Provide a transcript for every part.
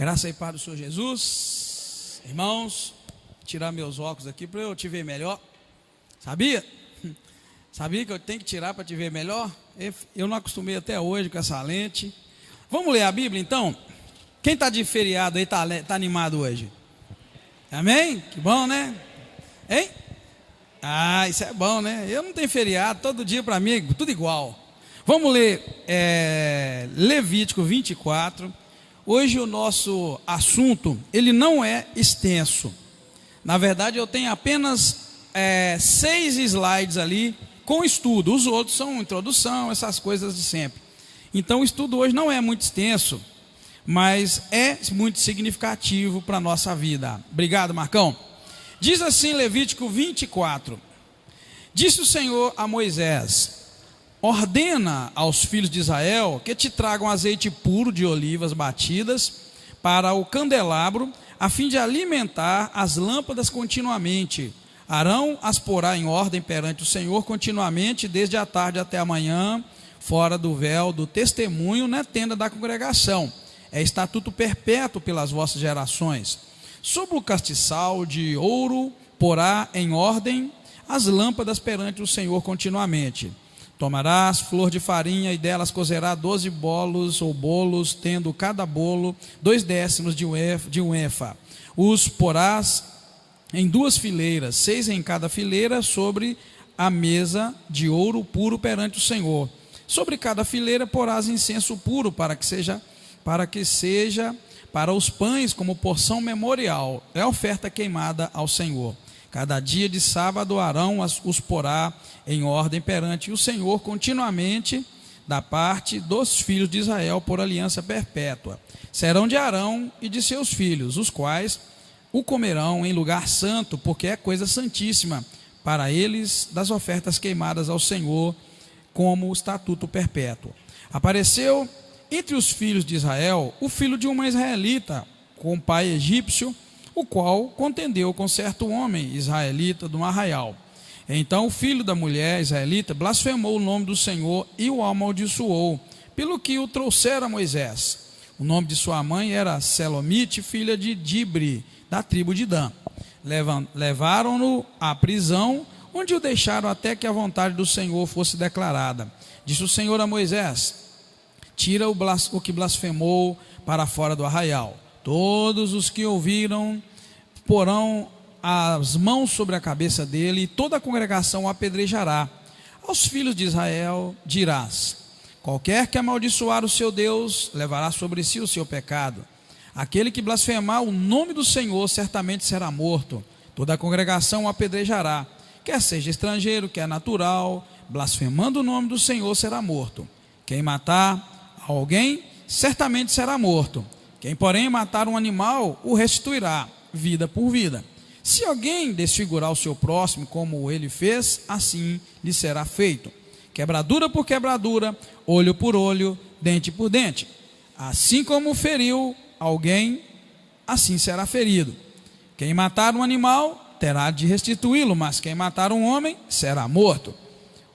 Graça e paz do Senhor Jesus. Irmãos, tirar meus óculos aqui para eu te ver melhor. Sabia? Sabia que eu tenho que tirar para te ver melhor? Eu não acostumei até hoje com essa lente. Vamos ler a Bíblia então? Quem está de feriado aí está animado hoje? Amém? Que bom, né? Hein? Ah, isso é bom, né? Eu não tenho feriado, todo dia para mim tudo igual. Vamos ler Levítico 24. Hoje o nosso assunto, ele não é extenso. Na verdade eu tenho apenas 6 slides ali com estudo. Os outros são introdução, essas coisas de sempre. Então o estudo hoje não é muito extenso, mas é muito significativo para a nossa vida. Obrigado, Marcão. Diz assim Levítico 24. Disse o Senhor a Moisés: ordena aos filhos de Israel que te tragam azeite puro de olivas batidas para o candelabro, a fim de alimentar as lâmpadas continuamente. Arão as porá em ordem perante o Senhor continuamente, desde a tarde até a manhã, fora do véu do testemunho, na tenda da congregação. É estatuto perpétuo pelas vossas gerações. Sobre o castiçal de ouro porá em ordem as lâmpadas perante o Senhor continuamente. Tomarás flor de farinha e delas cozerá 12 bolos ou bolos, tendo cada bolo 2 décimos de um efa. Os porás em 2 fileiras, 6 em cada fileira, sobre a mesa de ouro puro perante o Senhor. Sobre cada fileira porás incenso puro, para que seja para os pães como porção memorial. É oferta queimada ao Senhor. Cada dia de sábado Arão os porá em ordem perante o Senhor continuamente, da parte dos filhos de Israel, por aliança perpétua. Serão de Arão e de seus filhos, os quais o comerão em lugar santo, porque é coisa santíssima para eles, das ofertas queimadas ao Senhor, como estatuto perpétuo. Apareceu entre os filhos de Israel o filho de uma israelita, com pai egípcio, o qual contendeu com certo homem israelita de um arraial. Então o filho da mulher israelita blasfemou o nome do Senhor e o amaldiçoou, pelo que o trouxeram a Moisés. O nome de sua mãe era Selomite, filha de Dibre, da tribo de Dan. Levaram-no à prisão, onde o deixaram até que a vontade do Senhor fosse declarada. Disse o Senhor a Moisés: tira o que blasfemou para fora do arraial. Todos os que ouviram porão as mãos sobre a cabeça dele, e toda a congregação o apedrejará. Aos filhos de Israel dirás: qualquer que amaldiçoar o seu Deus, levará sobre si o seu pecado. Aquele que blasfemar o nome do Senhor, certamente será morto. Toda a congregação o apedrejará. Quer seja estrangeiro, quer natural, blasfemando o nome do Senhor, será morto. Quem matar alguém, certamente será morto. Quem, porém, matar um animal, o restituirá, vida por vida. Se alguém desfigurar o seu próximo, como ele fez, assim lhe será feito. Quebradura por quebradura, olho por olho, dente por dente. Assim como feriu alguém, assim será ferido. Quem matar um animal, terá de restituí-lo, mas quem matar um homem, será morto.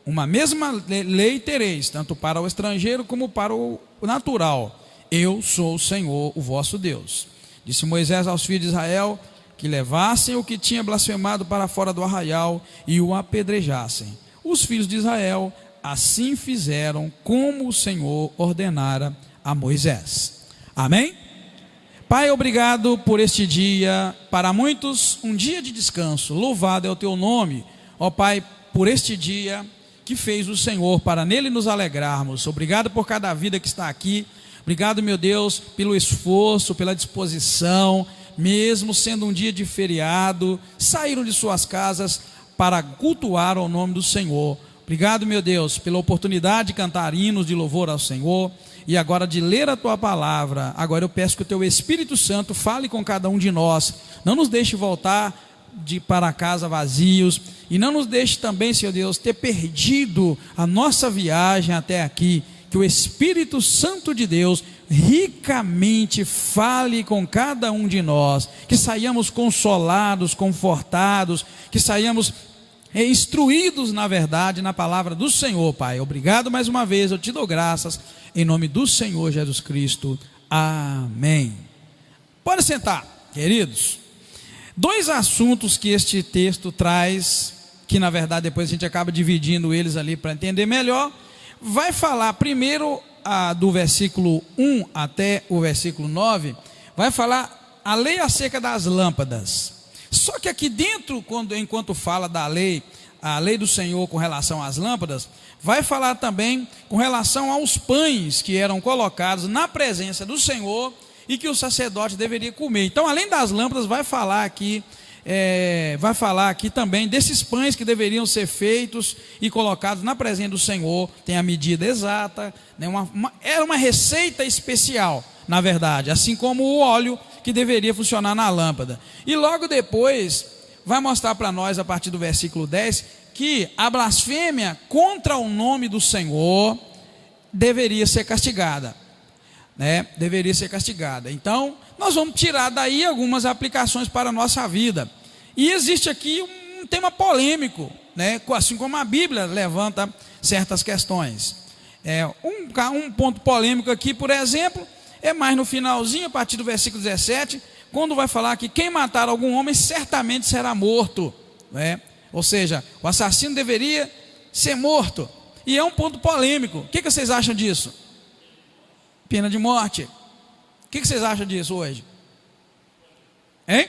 Uma mesma lei tereis, tanto para o estrangeiro como para o natural. Eu sou o Senhor, o vosso Deus. Disse Moisés aos filhos de Israel que levassem o que tinha blasfemado para fora do arraial e o apedrejassem. Os filhos de Israel assim fizeram como o Senhor ordenara a Moisés. Amém? Pai, obrigado por este dia, para muitos um dia de descanso. Louvado é o teu nome, ó Pai, por este dia que fez o Senhor, para nele nos alegrarmos. Obrigado por cada vida que está aqui. Obrigado, meu Deus, pelo esforço, pela disposição, mesmo sendo um dia de feriado, saíram de suas casas para cultuar o nome do Senhor. Obrigado, meu Deus, pela oportunidade de cantar hinos de louvor ao Senhor e agora de ler a Tua palavra. Agora eu peço que o Teu Espírito Santo fale com cada um de nós, não nos deixe voltar para casa vazios e não nos deixe também, Senhor Deus, ter perdido a nossa viagem até aqui. Que o Espírito Santo de Deus ricamente fale com cada um de nós, que saiamos consolados, confortados, que saiamos instruídos na verdade, na palavra do Senhor, Pai. Obrigado mais uma vez, eu te dou graças, em nome do Senhor Jesus Cristo, amém. Pode sentar, queridos. Dois assuntos que este texto traz, que na verdade depois a gente acaba dividindo eles ali para entender melhor. Vai falar primeiro do versículo 1 até o versículo 9, vai falar a lei acerca das lâmpadas. Só que aqui dentro, enquanto fala da lei, a lei do Senhor com relação às lâmpadas, vai falar também com relação aos pães que eram colocados na presença do Senhor e que o sacerdote deveria comer. Então, além das lâmpadas, vai falar aqui também desses pães que deveriam ser feitos e colocados na presença do Senhor. Tem a medida exata, né? Era uma receita especial, na verdade, assim como o óleo que deveria funcionar na lâmpada. E logo depois vai mostrar para nós, a partir do versículo 10, que a blasfêmia contra o nome do Senhor deveria ser castigada, né? Deveria ser castigada. Então, nós vamos tirar daí algumas aplicações para a nossa vida. E existe aqui um tema polêmico, né? Assim como a Bíblia levanta certas questões. Um ponto polêmico aqui, por exemplo, é mais no finalzinho, a partir do versículo 17, quando vai falar que quem matar algum homem certamente será morto, né? Ou seja, o assassino deveria ser morto. E é um ponto polêmico. O que vocês acham disso? Pena de morte. O que vocês acham disso hoje? Hein?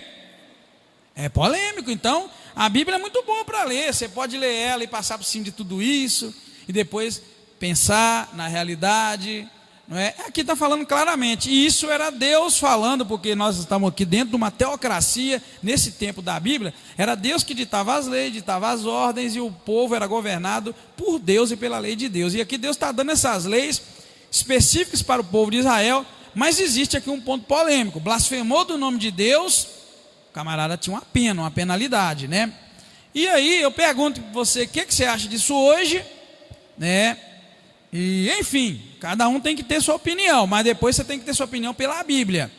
É polêmico. Então, a Bíblia é muito boa para ler. Você pode ler ela e passar por cima de tudo isso, e depois pensar na realidade, não é? Aqui está falando claramente, e isso era Deus falando, porque nós estamos aqui dentro de uma teocracia, nesse tempo da Bíblia, era Deus que ditava as leis, ditava as ordens, e o povo era governado por Deus e pela lei de Deus. E aqui Deus está dando essas leis específicas para o povo de Israel, mas existe aqui um ponto polêmico. Blasfemou do nome de Deus, o camarada tinha uma pena, uma penalidade, né? E aí eu pergunto para você, o que você acha disso hoje, né? E enfim, cada um tem que ter sua opinião, mas depois você tem que ter sua opinião pela Bíblia.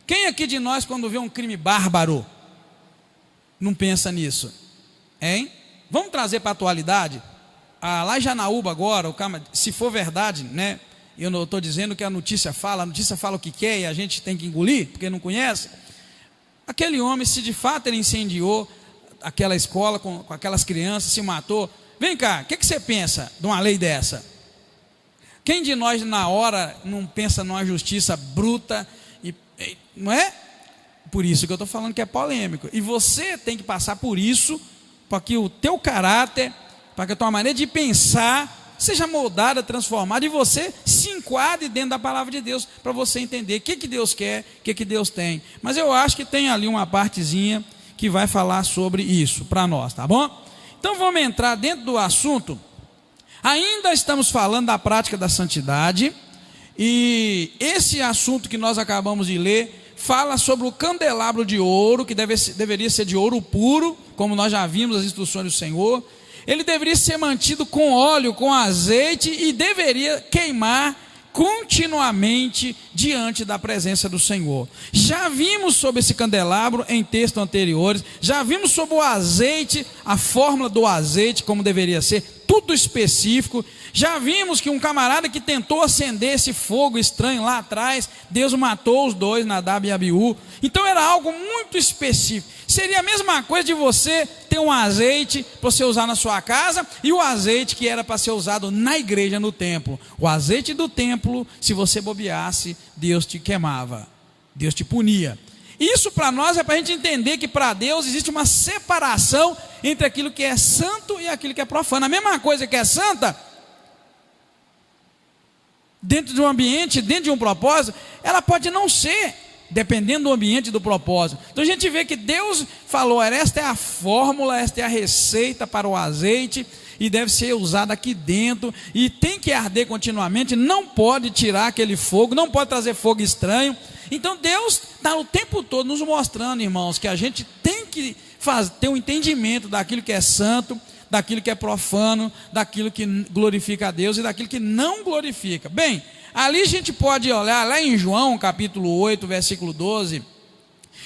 Quem aqui de nós, quando vê um crime bárbaro, não pensa nisso? Hein? Vamos trazer para a atualidade? Lá em Janaúba agora, se for verdade, né? Eu não estou dizendo que a notícia fala o que quer e a gente tem que engolir, porque não conhece. Aquele homem, se de fato ele incendiou aquela escola com aquelas crianças, se matou, vem cá, o que você pensa de uma lei dessa? Quem de nós na hora não pensa numa justiça bruta, não é? Por isso que eu estou falando que é polêmico. E você tem que passar por isso, para que o teu caráter, para que a tua maneira de pensar seja moldada, transformada, e você se enquadre dentro da palavra de Deus, para você entender o que Deus quer, o que Deus tem. Mas eu acho que tem ali uma partezinha que vai falar sobre isso para nós, tá bom? Então vamos entrar dentro do assunto. Ainda estamos falando da prática da santidade, e esse assunto que nós acabamos de ler fala sobre o candelabro de ouro, que deveria ser de ouro puro, como nós já vimos as instruções do Senhor. Ele deveria ser mantido com óleo, com azeite, e deveria queimar continuamente diante da presença do Senhor. Já vimos sobre esse candelabro em textos anteriores, já vimos sobre o azeite, a fórmula do azeite, como deveria ser, tudo específico. Já vimos que um camarada que tentou acender esse fogo estranho lá atrás, Deus matou os dois, Nadab e Abiú. Então era algo muito específico. Seria a mesma coisa de você ter um azeite para você usar na sua casa, e o azeite que era para ser usado na igreja, no templo. O azeite do templo, se você bobeasse, Deus te queimava, Deus te punia. Isso para nós é para a gente entender que para Deus existe uma separação entre aquilo que é santo e aquilo que é profano. A mesma coisa que é santa, dentro de um ambiente, dentro de um propósito, ela pode não ser, dependendo do ambiente e do propósito. Então a gente vê que Deus falou, esta é a fórmula, esta é a receita para o azeite, e deve ser usada aqui dentro, e tem que arder continuamente, não pode tirar aquele fogo, não pode trazer fogo estranho. Então Deus está o tempo todo nos mostrando, irmãos, que a gente tem que ter um entendimento daquilo que é santo, daquilo que é profano, daquilo que glorifica a Deus e daquilo que não glorifica. Bem, ali a gente pode olhar lá em João capítulo 8, versículo 12,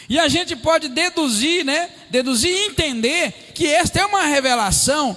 e a gente pode deduzir e entender que esta é uma revelação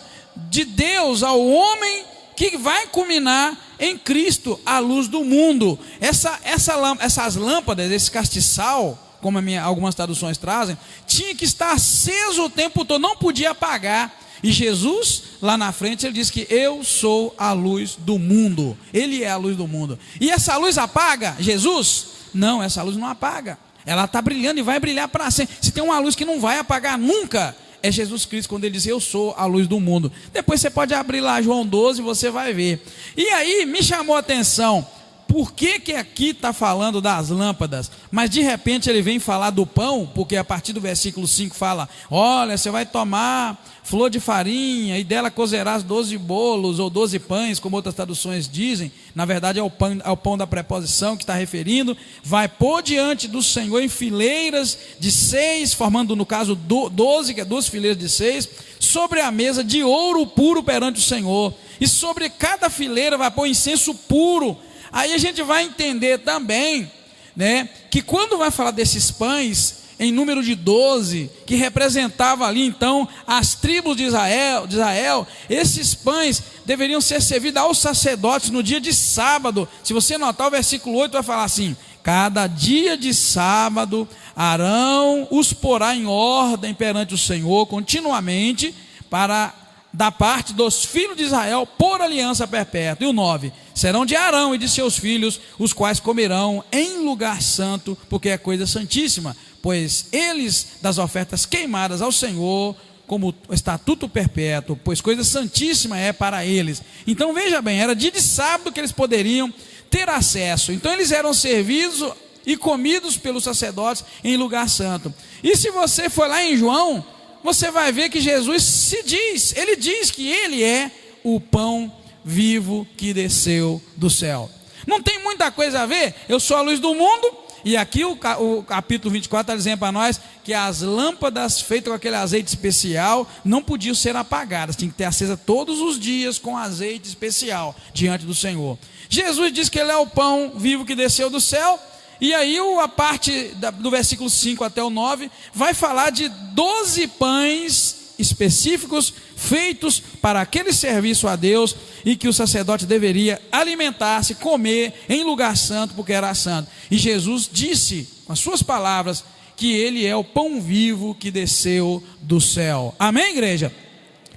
de Deus ao homem, que vai culminar em Cristo, a luz do mundo. Essas lâmpadas, esse castiçal, como algumas traduções trazem, tinha que estar aceso o tempo todo, não podia apagar. E Jesus, lá na frente, ele diz que eu sou a luz do mundo. Ele é a luz do mundo. E essa luz apaga Jesus? Não, essa luz não apaga. Ela está brilhando e vai brilhar para sempre. Se tem uma luz que não vai apagar nunca, é Jesus Cristo, quando ele diz eu sou a luz do mundo. Depois você pode abrir lá João 12 e você vai ver. E aí me chamou a atenção, por que aqui está falando das lâmpadas, mas de repente ele vem falar do pão, porque a partir do versículo 5 fala, olha, você vai tomar flor de farinha, e dela cozerás 12 bolos, ou 12 pães, como outras traduções dizem. Na verdade é o pão da preposição que está referindo. Vai pôr diante do Senhor em fileiras de 6, formando no caso 12, que é 2 fileiras de 6, sobre a mesa de ouro puro perante o Senhor, e sobre cada fileira vai pôr incenso puro. Aí a gente vai entender também, né, que quando vai falar desses pães, em número de 12, que representava ali então as tribos de Israel, esses pães deveriam ser servidos aos sacerdotes no dia de sábado. Se você notar o versículo 8 vai falar assim, cada dia de sábado Arão os porá em ordem perante o Senhor continuamente, para da parte dos filhos de Israel por aliança perpétua. E o 9, serão de Arão e de seus filhos, os quais comerão em lugar santo, porque é coisa santíssima, pois eles das ofertas queimadas ao Senhor, como estatuto perpétuo, pois coisa santíssima é para eles. Então veja bem, era dia de sábado que eles poderiam ter acesso. Então eles eram servidos e comidos pelos sacerdotes em lugar santo. E se você for lá em João, você vai ver que Jesus ele diz que ele é o pão vivo que desceu do céu. Não tem muita coisa a ver, eu sou a luz do mundo, e aqui o capítulo 24 está dizendo para nós que as lâmpadas feitas com aquele azeite especial não podiam ser apagadas, tinha que ter acesa todos os dias com azeite especial diante do Senhor. Jesus diz que ele é o pão vivo que desceu do céu. E aí a parte do versículo 5 até o 9 vai falar de 12 pães específicos feitos para aquele serviço a Deus, e que o sacerdote deveria alimentar-se, comer em lugar santo, porque era santo. E Jesus disse com as suas palavras que ele é o pão vivo que desceu do céu. Amém, igreja?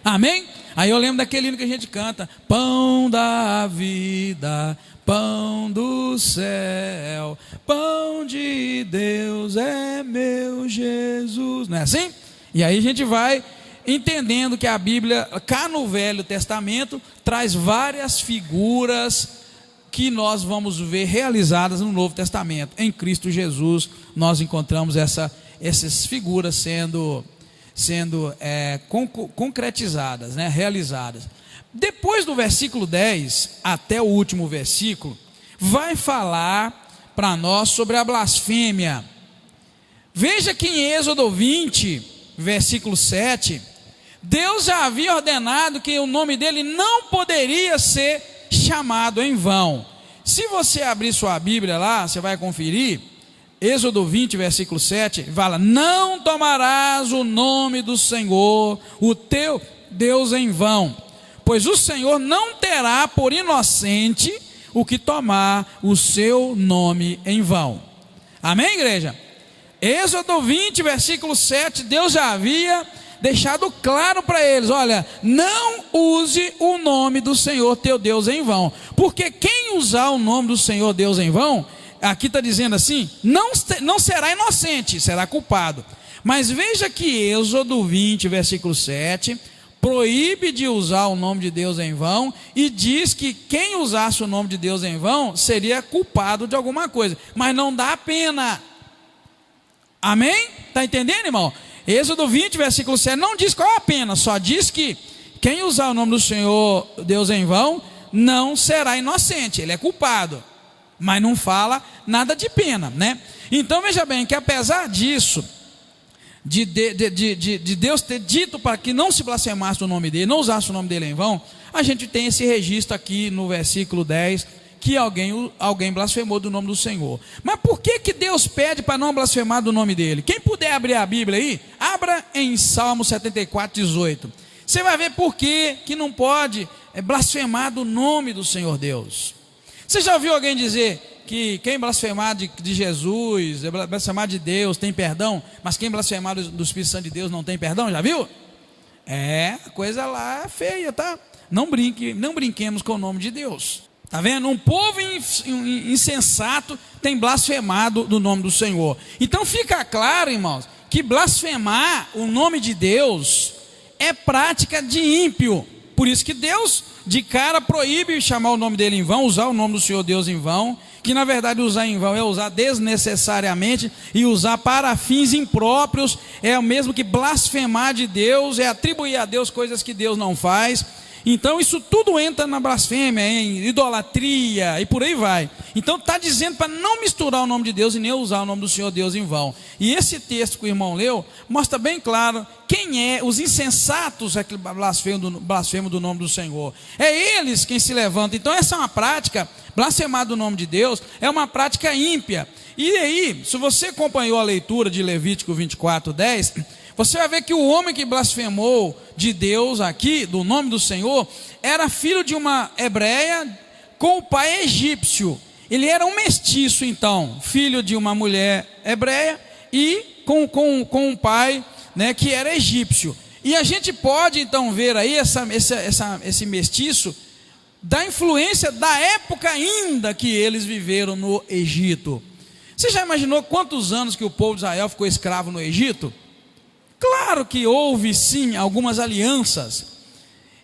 Amém? Aí eu lembro daquele hino que a gente canta, pão da vida, pão do céu, pão de Deus é meu Jesus. Não é assim? E aí a gente vai entendendo que a Bíblia, cá no Velho Testamento, traz várias figuras que nós vamos ver realizadas no Novo Testamento. Em Cristo Jesus nós encontramos essas figuras sendo concretizadas, né, realizadas. Depois do versículo 10 até o último versículo, vai falar para nós sobre a blasfêmia. Veja que em Êxodo 20, versículo 7, Deus já havia ordenado que o nome dele não poderia ser chamado em vão. Se você abrir sua Bíblia lá, você vai conferir, Êxodo 20, versículo 7, fala, não tomarás o nome do Senhor, o teu Deus, em vão, pois o Senhor não terá por inocente o que tomar o seu nome em vão. Amém, igreja? Êxodo 20, versículo 7, Deus já havia deixado claro para eles, olha, não use o nome do Senhor teu Deus em vão, porque quem usar o nome do Senhor Deus em vão, aqui está dizendo assim, não será inocente, será culpado. Mas veja que Êxodo 20, versículo 7, proíbe de usar o nome de Deus em vão, e diz que quem usasse o nome de Deus em vão, seria culpado de alguma coisa, mas não dá pena. Amém? Está entendendo, irmão? Êxodo 20, versículo 7, não diz qual é a pena, só diz que quem usar o nome do Senhor Deus em vão, não será inocente, ele é culpado. Mas não fala nada de pena, né? Então veja bem, que apesar disso, de Deus ter dito para que não se blasfemasse o nome dele, não usasse o nome dele em vão, a gente tem esse registro aqui no versículo 10, que alguém blasfemou do nome do Senhor. Mas por que Deus pede para não blasfemar do nome dele? Quem puder abrir a Bíblia aí, abra em Salmo 74, 18. Você vai ver por que não pode blasfemar do nome do Senhor Deus. Você já ouviu alguém dizer que quem blasfemar de Jesus, blasfemar de Deus tem perdão, mas quem blasfemar do Espírito Santo de Deus não tem perdão? Já viu? A coisa lá é feia, tá? Não brinquemos com o nome de Deus. Tá vendo? Um povo insensato tem blasfemado do nome do Senhor. Então fica claro, irmãos, que blasfemar o nome de Deus é prática de ímpio. Por isso que Deus de cara proíbe chamar o nome dele em vão, usar o nome do Senhor Deus em vão, que na verdade usar em vão é usar desnecessariamente e usar para fins impróprios, é o mesmo que blasfemar de Deus, é atribuir a Deus coisas que Deus não faz. Então isso tudo entra na blasfêmia, em idolatria e por aí vai. Então está dizendo para não misturar o nome de Deus e nem usar o nome do Senhor Deus em vão. E esse texto que o irmão leu mostra bem claro quem é os insensatos que blasfemam do nome do Senhor. É eles quem se levantam. Então essa é uma prática, blasfemar do nome de Deus é uma prática ímpia. E aí, se você acompanhou a leitura de Levítico 24:10, você vai ver que o homem que blasfemou de Deus aqui, do nome do Senhor, era filho de uma hebreia com o pai egípcio. Ele era um mestiço então, filho de uma mulher hebreia e com um pai, né, que era egípcio. E a gente pode então ver aí esse mestiço da influência da época ainda que eles viveram no Egito. Você já imaginou quantos anos que o povo de Israel ficou escravo no Egito? Claro que houve sim algumas alianças,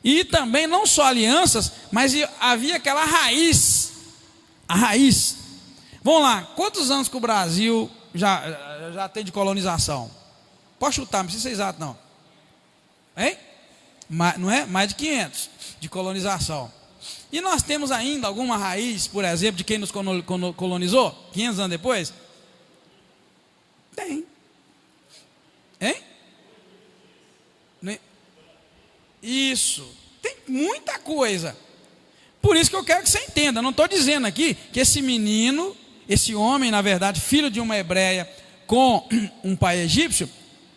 e também não só alianças, mas havia aquela raiz, a raiz. Vamos lá, quantos anos que o Brasil já tem de colonização? Pode chutar, não precisa ser exato não. Hein? Não é? Mais de 500 de colonização. E nós temos ainda alguma raiz, por exemplo, de quem nos colonizou? 500 anos depois? Tem. Hein? Isso, tem muita coisa. Por isso que eu quero que você entenda. Não estou dizendo aqui que esse menino, esse homem, na verdade, filho de uma hebreia com um pai egípcio,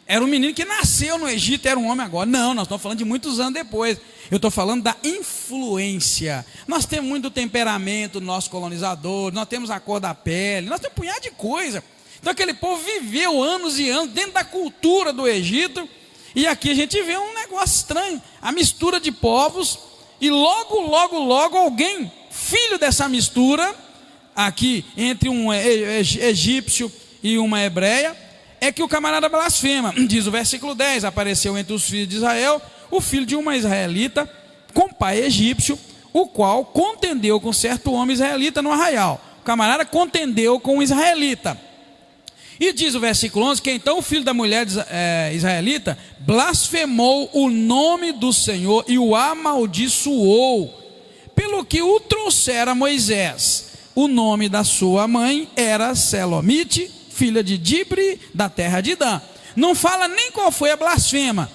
era um menino que nasceu no Egito, era um homem agora. Não, nós estamos falando de muitos anos depois. Eu estou falando da influência. Nós temos muito temperamento do nosso colonizador, nós temos a cor da pele, nós temos um punhado de coisa. Então aquele povo viveu anos e anos dentro da cultura do Egito. E aqui a gente vê um negócio estranho, a mistura de povos, e logo alguém, filho dessa mistura, aqui entre um egípcio e uma hebreia, é que o camarada blasfema. Diz o versículo 10, apareceu entre os filhos de Israel, o filho de uma israelita, com pai egípcio, o qual contendeu com certo homem israelita no arraial. O camarada contendeu com um israelita. E diz o versículo 11, que então o filho da mulher israelita blasfemou o nome do Senhor e o amaldiçoou, pelo que o trouxera Moisés. O nome da sua mãe era Selomite, filha de Dibre, da terra de Dan. Não fala nem qual foi a blasfêmia,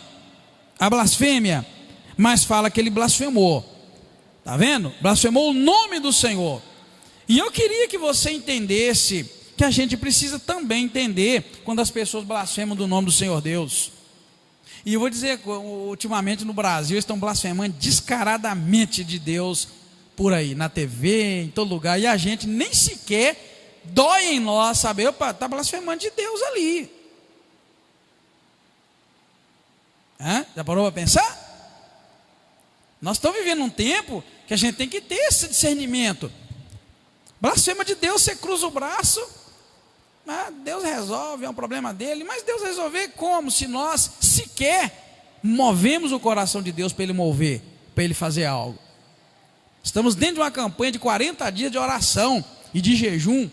mas fala que ele blasfemou. Está vendo? Blasfemou o nome do Senhor. E eu queria que você entendesse que a gente precisa também entender quando as pessoas blasfemam do nome do Senhor Deus. E eu vou dizer, ultimamente no Brasil estão blasfemando descaradamente de Deus por aí, na TV, em todo lugar, e a gente nem sequer dói em nós saber, opa, está blasfemando de Deus ali. Já parou para pensar? Nós estamos vivendo um tempo que a gente tem que ter esse discernimento. Blasfema de Deus, você cruza o braço, Deus resolve, é um problema dele, mas Deus resolver como? Se nós sequer movemos o coração de Deus para ele mover, para ele fazer algo. Estamos dentro de uma campanha de 40 dias de oração e de jejum,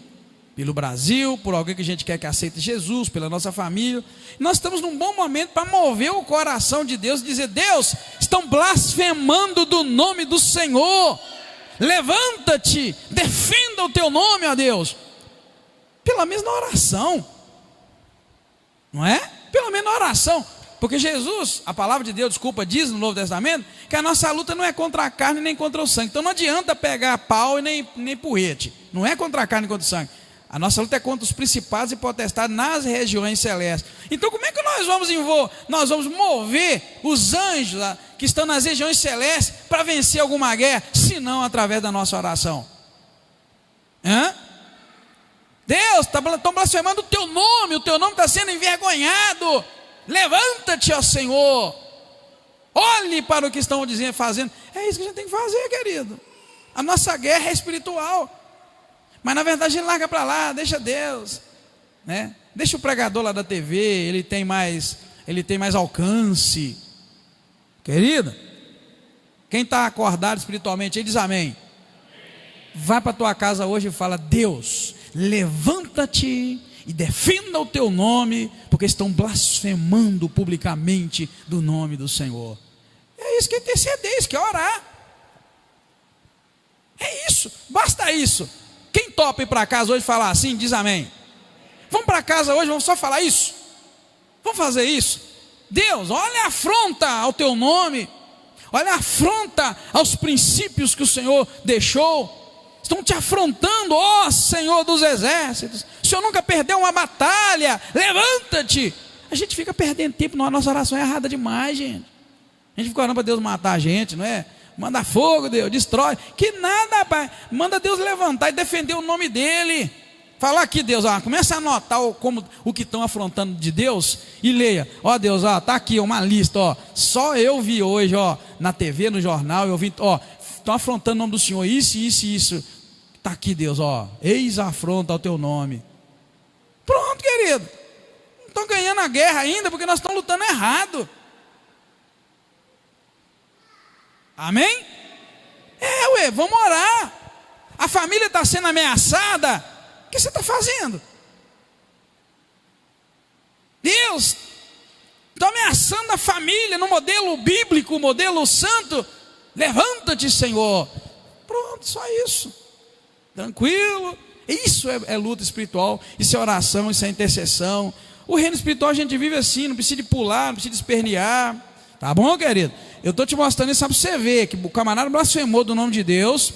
pelo Brasil, por alguém que a gente quer que aceite Jesus, pela nossa família. Nós estamos num bom momento para mover o coração de Deus e dizer: Deus, estão blasfemando do nome do Senhor, levanta-te, defenda o teu nome, ó Deus. Pela mesma oração, não é? Pela mesma oração, porque Jesus, a palavra de Deus, diz no Novo Testamento, que a nossa luta não é contra a carne nem contra o sangue. Então não adianta pegar pau e nem porrete, não é contra a carne nem contra o sangue. A nossa luta é contra os principados e potestades nas regiões celestes. Então como é que nós vamos mover os anjos que estão nas regiões celestes para vencer alguma guerra, se não através da nossa oração? Hã? Deus, estão blasfemando o teu nome está sendo envergonhado. Levanta-te, ó Senhor. Olhe para o que estão dizendo, fazendo. É isso que a gente tem que fazer, querido. A nossa guerra é espiritual. Mas na verdade a gente larga para lá, deixa Deus, né? Deixa o pregador lá da TV, ele tem mais alcance. Querido, quem está acordado espiritualmente, ele diz amém. Vai para a tua casa hoje e fala: Deus, levanta-te e defenda o teu nome, porque estão blasfemando publicamente do nome do Senhor. É isso que é interceder, isso que é orar. É isso, basta isso. Quem topa ir para casa hoje e falar assim, diz amém. Vamos para casa hoje, vamos só falar isso. Vamos fazer isso. Deus, olha a afronta ao teu nome, olha a afronta aos princípios que o Senhor deixou. Estão te afrontando, ó Senhor dos exércitos. O Senhor nunca perdeu uma batalha. Levanta-te. A gente fica perdendo tempo na nossa oração, é errada demais, gente. A gente fica orando para Deus matar a gente, não é? Manda fogo, Deus, destrói. Que nada, pai. Manda Deus levantar e defender o nome dele. Fala aqui, Deus, começa a anotar o que estão afrontando de Deus e leia. Ó Deus, tá aqui uma lista, ó. Só eu vi hoje, ó, na TV, no jornal, eu vi, ó, estão afrontando o nome do Senhor, isso, isso e isso. Está aqui, Deus, ó, eis a afronta ao teu nome. Pronto, querido. Não estão ganhando a guerra ainda, porque nós estamos lutando errado. Amém? Vamos orar. A família está sendo ameaçada. O que você está fazendo? Deus está ameaçando a família no modelo bíblico, modelo santo. Levanta-te, Senhor. Pronto, só isso. Tranquilo. Isso é luta espiritual. Isso é oração, isso é intercessão. O reino espiritual a gente vive assim, não precisa de pular, não precisa de espernear. Tá bom, querido? Eu estou te mostrando isso para você ver que o camarada blasfemou do nome de Deus.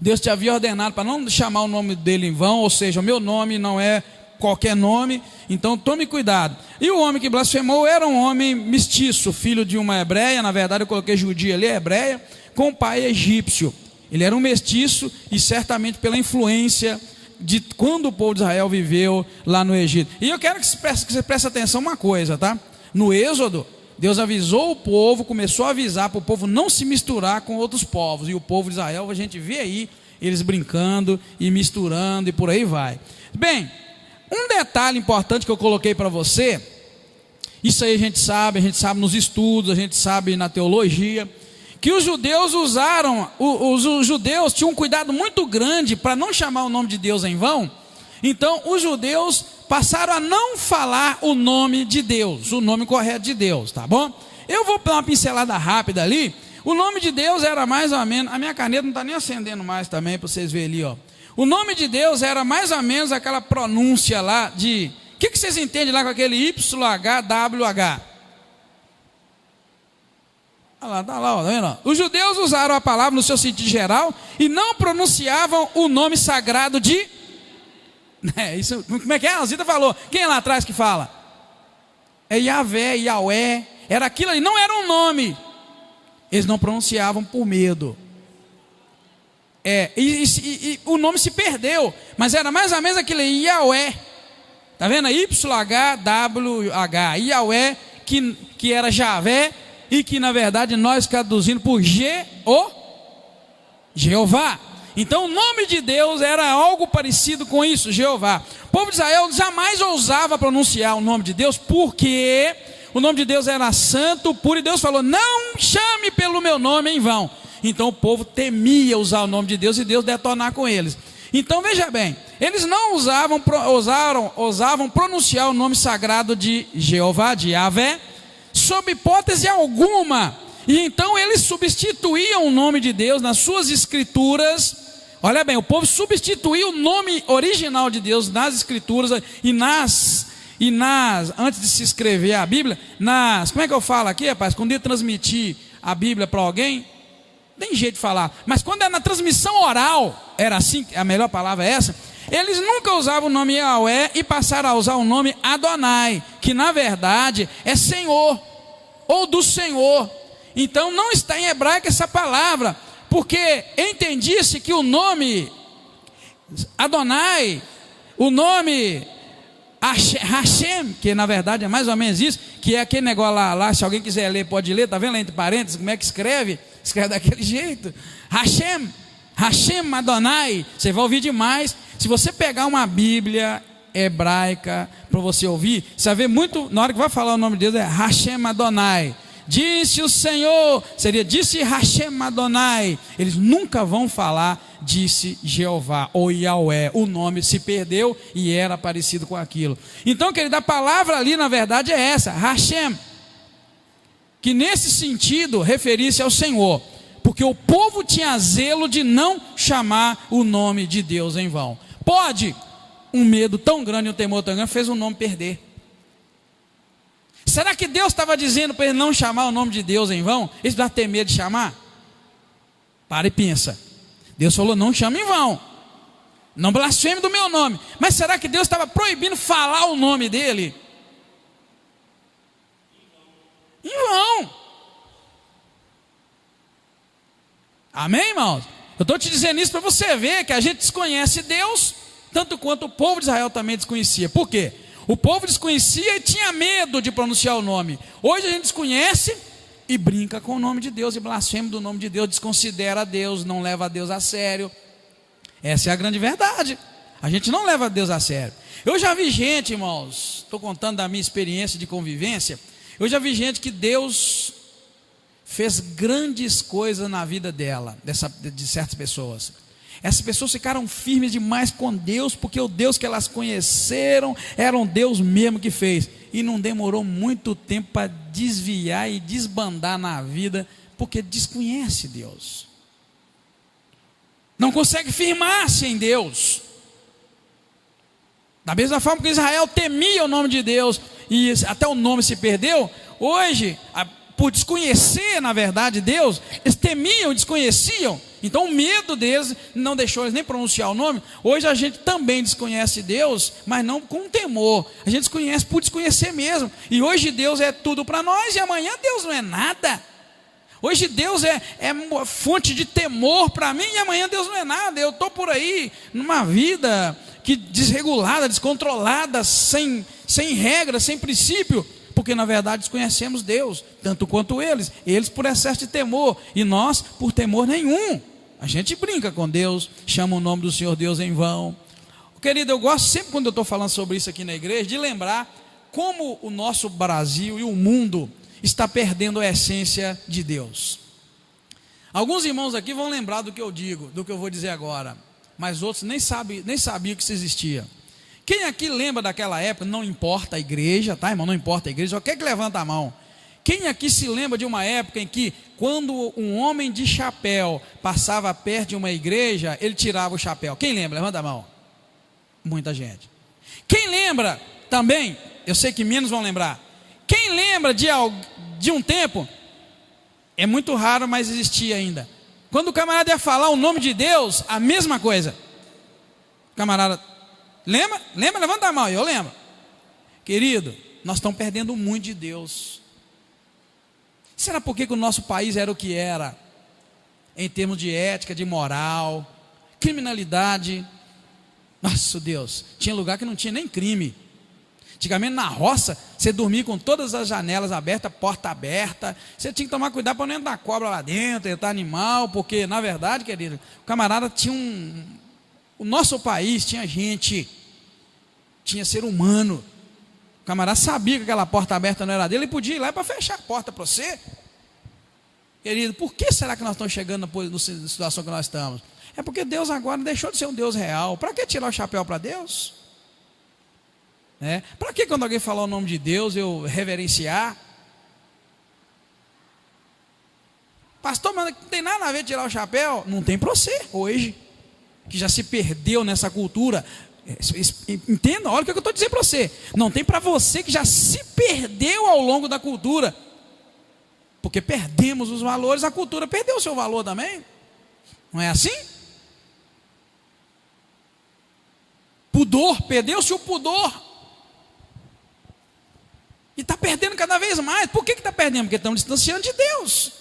Deus te havia ordenado para não chamar o nome dele em vão, ou seja, o meu nome não é qualquer nome, então tome cuidado. E o homem que blasfemou era um homem mestiço, filho de uma hebreia, na verdade eu coloquei judia ali, hebreia, com pai egípcio. Ele era um mestiço e certamente pela influência de quando o povo de Israel viveu lá no Egito. E eu quero que você preste atenção uma coisa, tá? No Êxodo, Deus avisou o povo, começou a avisar para o povo não se misturar com outros povos. E o povo de Israel, a gente vê aí, eles brincando e misturando e por aí vai. Bem, um detalhe importante que eu coloquei para você, isso aí a gente sabe nos estudos, a gente sabe na teologia, que os judeus os judeus tinham um cuidado muito grande para não chamar o nome de Deus em vão. Então os judeus passaram a não falar o nome de Deus, o nome correto de Deus, tá bom? Eu vou dar uma pincelada rápida ali. O nome de Deus era mais ou menos, a minha caneta não está nem acendendo mais também, para vocês verem ali, ó. O nome de Deus era mais ou menos aquela pronúncia lá de, o que vocês entendem lá com aquele YHWH? Tá lá, ó, tá vendo? Os judeus usaram a palavra no seu sentido geral e não pronunciavam o nome sagrado de... isso, como é que é? A Zita falou. Quem é lá atrás que fala? É Yahvé, Yahweh. Era aquilo ali, não era um nome. Eles não pronunciavam por medo. E o nome se perdeu. Mas era mais ou menos aquele Yahweh. Tá vendo? YHWH. Yahweh, que era Javé. E que na verdade nós traduzindo por Jeová. Então o nome de Deus era algo parecido com isso, Jeová. O povo de Israel jamais ousava pronunciar o nome de Deus, porque o nome de Deus era santo, puro, e Deus falou: não chame pelo meu nome em vão. Então o povo temia usar o nome de Deus e Deus detonar com eles. Então veja bem, eles não ousavam pronunciar o nome sagrado de Jeová, de Yahvé, sob hipótese alguma. E então eles substituíam o nome de Deus nas suas escrituras. Olha bem, o povo substituía o nome original de Deus nas escrituras antes de se escrever a Bíblia, como é que eu falo aqui, rapaz? Quando ia transmitir a Bíblia para alguém, tem jeito de falar, mas quando é na transmissão oral, era assim, a melhor palavra é essa. Eles nunca usavam o nome Yahweh e passaram a usar o nome Adonai, que na verdade é Senhor, ou do Senhor. Então não está em hebraico essa palavra, porque entendia-se que o nome Adonai, o nome Hashem, que na verdade é mais ou menos isso, que é aquele negócio lá, se alguém quiser ler, pode ler, está vendo lá entre parênteses como é que escreve? Escreve daquele jeito, Hashem Adonai. Você vai ouvir demais. Se você pegar uma Bíblia hebraica para você ouvir, você vai ver muito, na hora que vai falar o nome de Deus, é Hashem Adonai. Disse o Senhor, seria disse Hashem Adonai. Eles nunca vão falar disse Jeová ou Yahweh. O nome se perdeu e era parecido com aquilo. Então, querido, a palavra ali na verdade é essa, Hashem, que nesse sentido referisse ao Senhor, porque o povo tinha zelo de não chamar o nome de Deus em vão. Pode um medo tão grande, um temor tão grande, fez o nome perder. Será que Deus estava dizendo para ele não chamar o nome de Deus em vão? Ele vai ter medo de chamar? Para e pensa. Deus falou, não chame em vão, não blasfeme do meu nome. Mas será que Deus estava proibindo falar o nome dele? Em vão. Amém, irmãos? Eu estou te dizendo isso para você ver que a gente desconhece Deus, tanto quanto o povo de Israel também desconhecia. Por quê? O povo desconhecia e tinha medo de pronunciar o nome. Hoje a gente desconhece e brinca com o nome de Deus, e blasfema do nome de Deus, desconsidera Deus, não leva a Deus a sério. Essa é a grande verdade. A gente não leva a Deus a sério. Eu já vi gente, irmãos, estou contando da minha experiência de convivência, eu já vi gente que Deus fez grandes coisas na vida dela, de certas pessoas. Essas pessoas ficaram firmes demais com Deus, porque o Deus que elas conheceram era um Deus mesmo que fez. E não demorou muito tempo para desviar e desbandar na vida, porque desconhece Deus. Não consegue firmar-se em Deus. Da mesma forma que Israel temia o nome de Deus, e até o nome se perdeu, hoje, por desconhecer na verdade Deus, eles temiam, desconheciam, então o medo deles não deixou eles nem pronunciar o nome. Hoje a gente também desconhece Deus, mas não com temor, a gente desconhece por desconhecer mesmo, e hoje Deus é tudo para nós, e amanhã Deus não é nada. Hoje Deus é fonte de temor para mim, e amanhã Deus não é nada. Eu estou por aí, numa vida que desregulada, descontrolada, sem regra, sem princípio, porque na verdade desconhecemos Deus, tanto quanto eles por excesso de temor, e nós por temor nenhum. A gente brinca com Deus, chama o nome do Senhor Deus em vão. Querido, eu gosto sempre, quando eu estou falando sobre isso aqui na igreja, de lembrar como o nosso Brasil e o mundo está perdendo a essência de Deus. Alguns irmãos aqui vão lembrar do que eu digo, do que eu vou dizer agora, mas outros nem sabiam que isso existia. Quem aqui lembra daquela época? Não importa a igreja, tá, irmão? Não importa a igreja, só quer que levanta a mão. Quem aqui se lembra de uma época em que, quando um homem de chapéu passava perto de uma igreja, ele tirava o chapéu? Quem lembra? Levanta a mão. Muita gente. Quem lembra também? Eu sei que menos vão lembrar. Quem lembra de um tempo? É muito raro, mas existia ainda. Quando o camarada ia falar o nome de Deus, a mesma coisa. O camarada, lembra? Levanta a mão, eu lembro. Querido, nós estamos perdendo muito de Deus. Será por que o nosso país era o que era? Em termos de ética, de moral, criminalidade. Nossa Deus, tinha lugar que não tinha nem crime. Antigamente na roça, você dormia com todas as janelas abertas, porta aberta. Você tinha que tomar cuidado para não entrar cobra lá dentro, entrar animal, porque na verdade, querido, o camarada tinha o nosso país tinha gente, tinha ser humano. O camarada sabia que aquela porta aberta não era dele, ele podia ir lá para fechar a porta para você. Querido, por que será que nós estamos chegando na situação que nós estamos? É porque Deus agora deixou de ser um Deus real. Para que tirar o chapéu para Deus? Para que quando alguém falar o nome de Deus eu reverenciar? Pastor, mas não tem nada a ver tirar o chapéu. Não tem para você hoje, que já se perdeu nessa cultura. Entenda, olha o que eu estou dizendo para você. Não tem para você que já se perdeu ao longo da cultura, porque perdemos os valores. A cultura perdeu o seu valor também. Não é assim? Pudor, perdeu-se o pudor. E está perdendo cada vez mais. Por que está perdendo? Porque estão distanciando de Deus.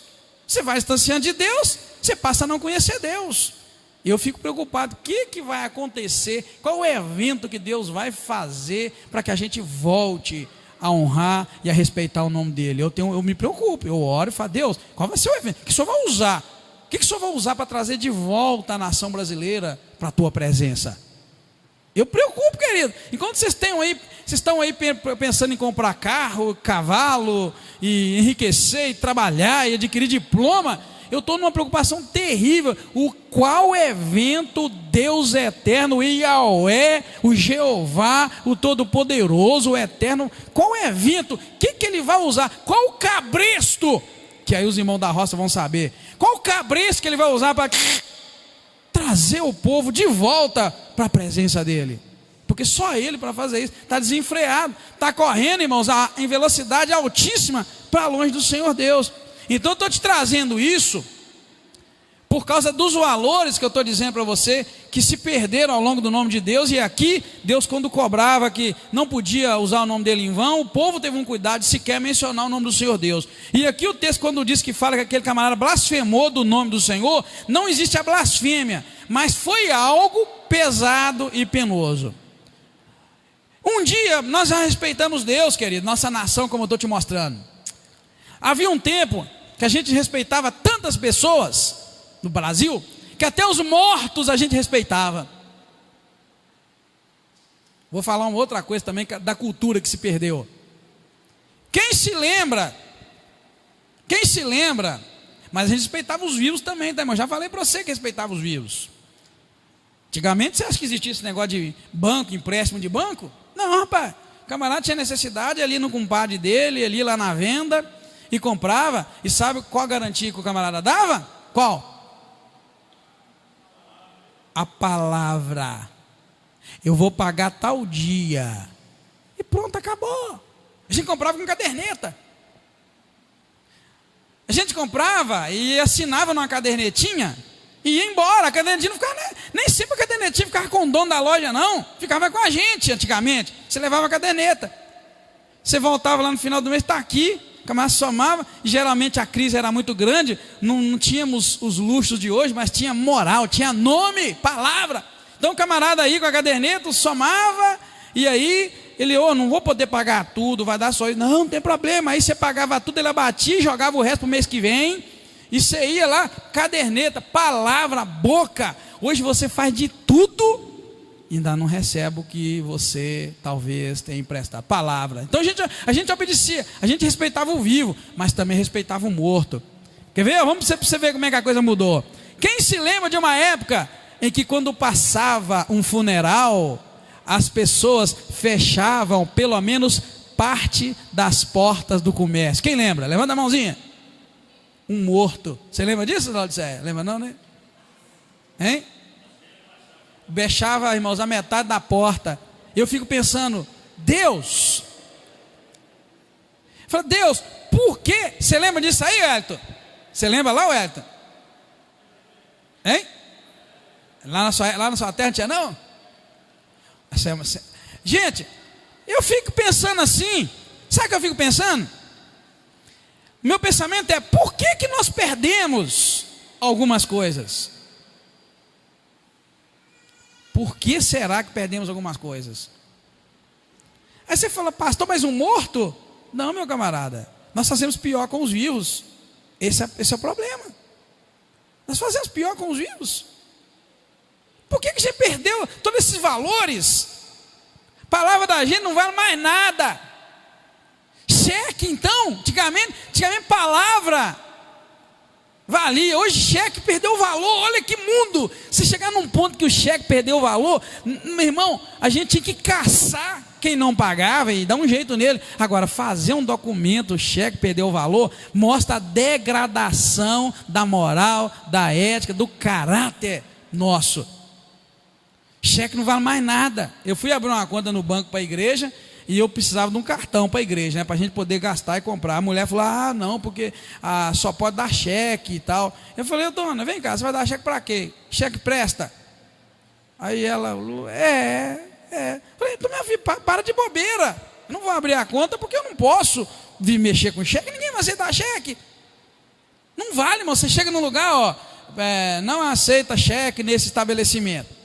Você vai distanciando de Deus, você passa a não conhecer Deus. Eu fico preocupado, o que vai acontecer, qual o evento que Deus vai fazer para que a gente volte a honrar e a respeitar o nome dele. Eu me preocupo, eu oro e falo, Deus, qual vai ser o evento? O que o Senhor vai usar? O que o Senhor vai usar para trazer de volta a nação brasileira para a tua presença? Eu preocupo, querido. Enquanto vocês estão aí pensando em comprar carro, cavalo, e enriquecer, e trabalhar, e adquirir diploma, eu estou numa preocupação terrível. Qual evento Deus eterno, o Yahweh, o Jeová, o Todo-Poderoso, o Eterno, qual evento? O que ele vai usar? Qual o cabresto? Que aí os irmãos da roça vão saber. Qual o cabresto que ele vai usar para trazer o povo de volta para a presença dele? Porque só ele para fazer isso. Está desenfreado, está correndo, irmãos, em velocidade altíssima para longe do Senhor Deus. Então eu estou te trazendo isso por causa dos valores que eu estou dizendo para você, que se perderam ao longo do nome de Deus. E aqui, Deus, quando cobrava que não podia usar o nome dele em vão, o povo teve um cuidado de sequer mencionar o nome do Senhor Deus. E aqui o texto, quando diz que fala que aquele camarada blasfemou do nome do Senhor, não existe a blasfêmia, mas foi algo pesado e penoso. Um dia nós já respeitamos Deus, querido, nossa nação, como eu estou te mostrando. Havia um tempo que a gente respeitava tantas pessoas no Brasil, que até os mortos a gente respeitava. Vou falar uma outra coisa também da cultura que se perdeu. Quem se lembra, mas a gente respeitava os vivos também, tá, irmão? Já falei para você que respeitava os vivos. Antigamente você acha que existia esse negócio de banco, empréstimo de banco? Não, rapaz, o camarada tinha necessidade ali no compadre dele, ali lá na venda, e comprava. E sabe qual a garantia que o camarada dava? Qual? A palavra. Eu vou pagar tal dia. E pronto, acabou. A gente comprava com caderneta. A gente comprava e assinava numa cadernetinha e ia embora. A cadernetinha não ficava, nem sempre a cadernetinha ficava com o dono da loja, não. Ficava com a gente antigamente. Você levava a caderneta. Você voltava lá no final do mês, está aqui. O camarada somava, e geralmente a crise era muito grande, não tínhamos os luxos de hoje, mas tinha moral, tinha nome, palavra. Então o camarada aí com a caderneta somava, e aí ele, não vou poder pagar tudo, vai dar só isso. Não tem problema. Aí você pagava tudo, ele abatia e jogava o resto para o mês que vem, e você ia lá, caderneta, palavra, boca. Hoje você faz de tudo e ainda não recebe o que você talvez tenha emprestado, palavra. Então a gente obedecia, a gente respeitava o vivo, mas também respeitava o morto. Quer ver? Vamos para você ver como é que a coisa mudou. Quem se lembra de uma época em que quando passava um funeral, as pessoas fechavam pelo menos parte das portas do comércio? Quem lembra? Levanta a mãozinha. Um morto. Você lembra disso, Laodiceia? Lembra não, né? Hein? Fechava, irmãos, a metade da porta. Eu fico pensando, Deus, fala, Deus, por quê? Você lembra disso aí, Wellington? Você lembra lá, Wellington? Hein? Lá na sua terra não tinha não? Gente, eu fico pensando assim, sabe o que eu fico pensando? Meu pensamento é, por que nós perdemos algumas coisas? Por que será que perdemos algumas coisas? Aí você fala, pastor, mas um morto? Não, meu camarada, nós fazemos pior com os vivos. Esse é o problema. Nós fazemos pior com os vivos. Por que você perdeu todos esses valores? A palavra da gente não vale mais nada. Cheque, então, antigamente palavra valia, hoje cheque perdeu o valor. Olha que mundo. Se chegar num ponto que o cheque perdeu o valor, meu irmão, a gente tinha que caçar quem não pagava e dar um jeito nele. Agora, fazer um documento, o cheque perdeu o valor, mostra a degradação da moral, da ética, do caráter nosso. Cheque não vale mais nada. Eu fui abrir uma conta no banco para a igreja e eu precisava de um cartão para a igreja, né, para a gente poder gastar e comprar. A mulher falou, não, porque só pode dar cheque e tal. Eu falei, dona, vem cá, você vai dar cheque para quê? Cheque presta. Aí ela falou, Falei, então minha filha, para de bobeira. Eu não vou abrir a conta porque eu não posso vir mexer com cheque. Ninguém vai aceitar cheque. Não vale, irmão. Você chega num lugar, não aceita cheque nesse estabelecimento.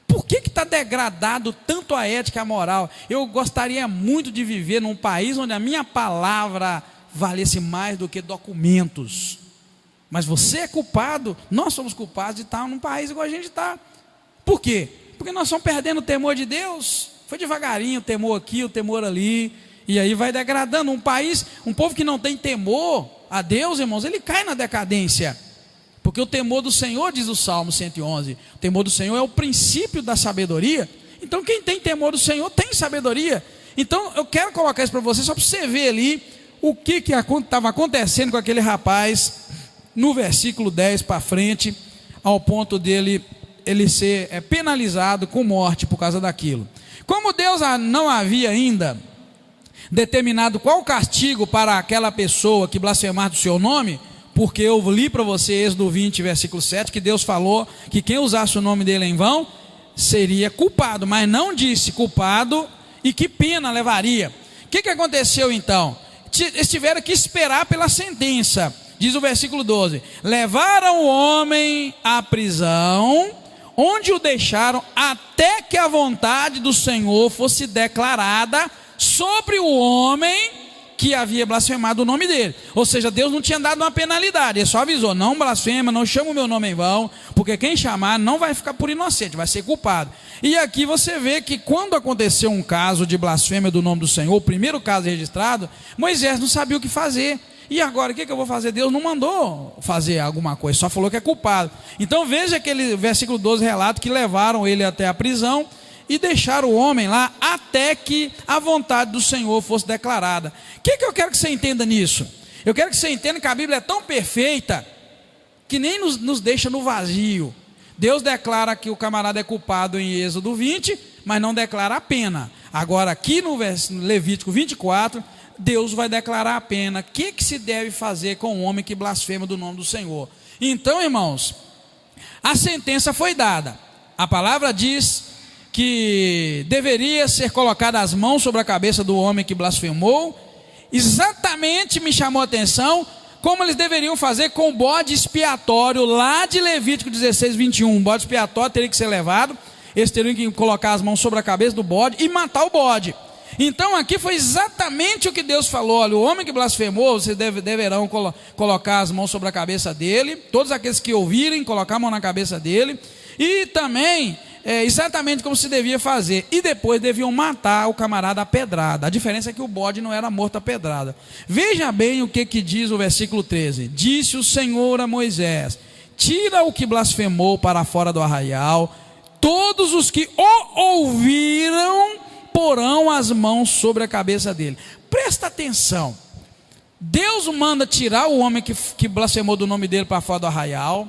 Por que está degradado tanto a ética e a moral? Eu gostaria muito de viver num país onde a minha palavra valesse mais do que documentos. Mas você é culpado, nós somos culpados de estar num país igual a gente está. Por quê? Porque nós estamos perdendo o temor de Deus. Foi devagarinho, o temor aqui, o temor ali, e aí vai degradando. Um país, um povo que não tem temor a Deus, irmãos, ele cai na decadência. Porque o temor do Senhor, diz o Salmo 111, o temor do Senhor é o princípio da sabedoria. Então quem tem temor do Senhor tem sabedoria. Então eu quero colocar isso para você, só para você ver ali o que estava acontecendo com aquele rapaz, no versículo 10 para frente, ao ponto dele ele ser penalizado com morte por causa daquilo. Como Deus não havia ainda determinado qual o castigo para aquela pessoa que blasfemar do seu nome, porque eu li para você Êxodo 20, versículo 7, que Deus falou que quem usasse o nome dele em vão seria culpado, mas não disse culpado e que pena levaria. O que aconteceu então? Eles tiveram que esperar pela sentença. Diz o versículo 12: levaram o homem à prisão, onde o deixaram até que a vontade do Senhor fosse declarada sobre o homem que havia blasfemado o nome dele. Ou seja, Deus não tinha dado uma penalidade, ele só avisou: não blasfema, não chama o meu nome em vão, porque quem chamar não vai ficar por inocente, vai ser culpado. E aqui você vê que quando aconteceu um caso de blasfêmia do nome do Senhor, o primeiro caso registrado, Moisés não sabia o que fazer. E agora, o que eu vou fazer? Deus não mandou fazer alguma coisa, só falou que é culpado. Então veja aquele versículo 12 relata que levaram ele até a prisão e deixaram o homem lá até que a vontade do Senhor fosse declarada. O que eu quero que você entenda nisso? Eu quero que você entenda que a Bíblia é tão perfeita que nem nos deixa no vazio. Deus declara que o camarada é culpado em Êxodo 20, mas não declara a pena. Agora aqui no Levítico 24, Deus vai declarar a pena. O que se deve fazer com o homem que blasfema do nome do Senhor? Então, irmãos, a sentença foi dada. A palavra diz que deveria ser colocada as mãos sobre a cabeça do homem que blasfemou. Exatamente me chamou a atenção como eles deveriam fazer com o bode expiatório lá de Levítico 16, 21. O bode expiatório teria que ser levado, eles teriam que colocar as mãos sobre a cabeça do bode e matar o bode. Então aqui foi exatamente o que Deus falou: olha, o homem que blasfemou, vocês deverão colocar as mãos sobre a cabeça dele, todos aqueles que ouvirem, colocar a mão na cabeça dele, e também exatamente como se devia fazer, e depois deviam matar o camarada a pedrada. A diferença é que o bode não era morto a pedrada. Veja bem o que diz o versículo 13: disse o Senhor a Moisés: tira o que blasfemou para fora do arraial, todos os que o ouviram porão as mãos sobre a cabeça dele. Presta atenção, Deus manda tirar o homem que blasfemou do nome dele para fora do arraial,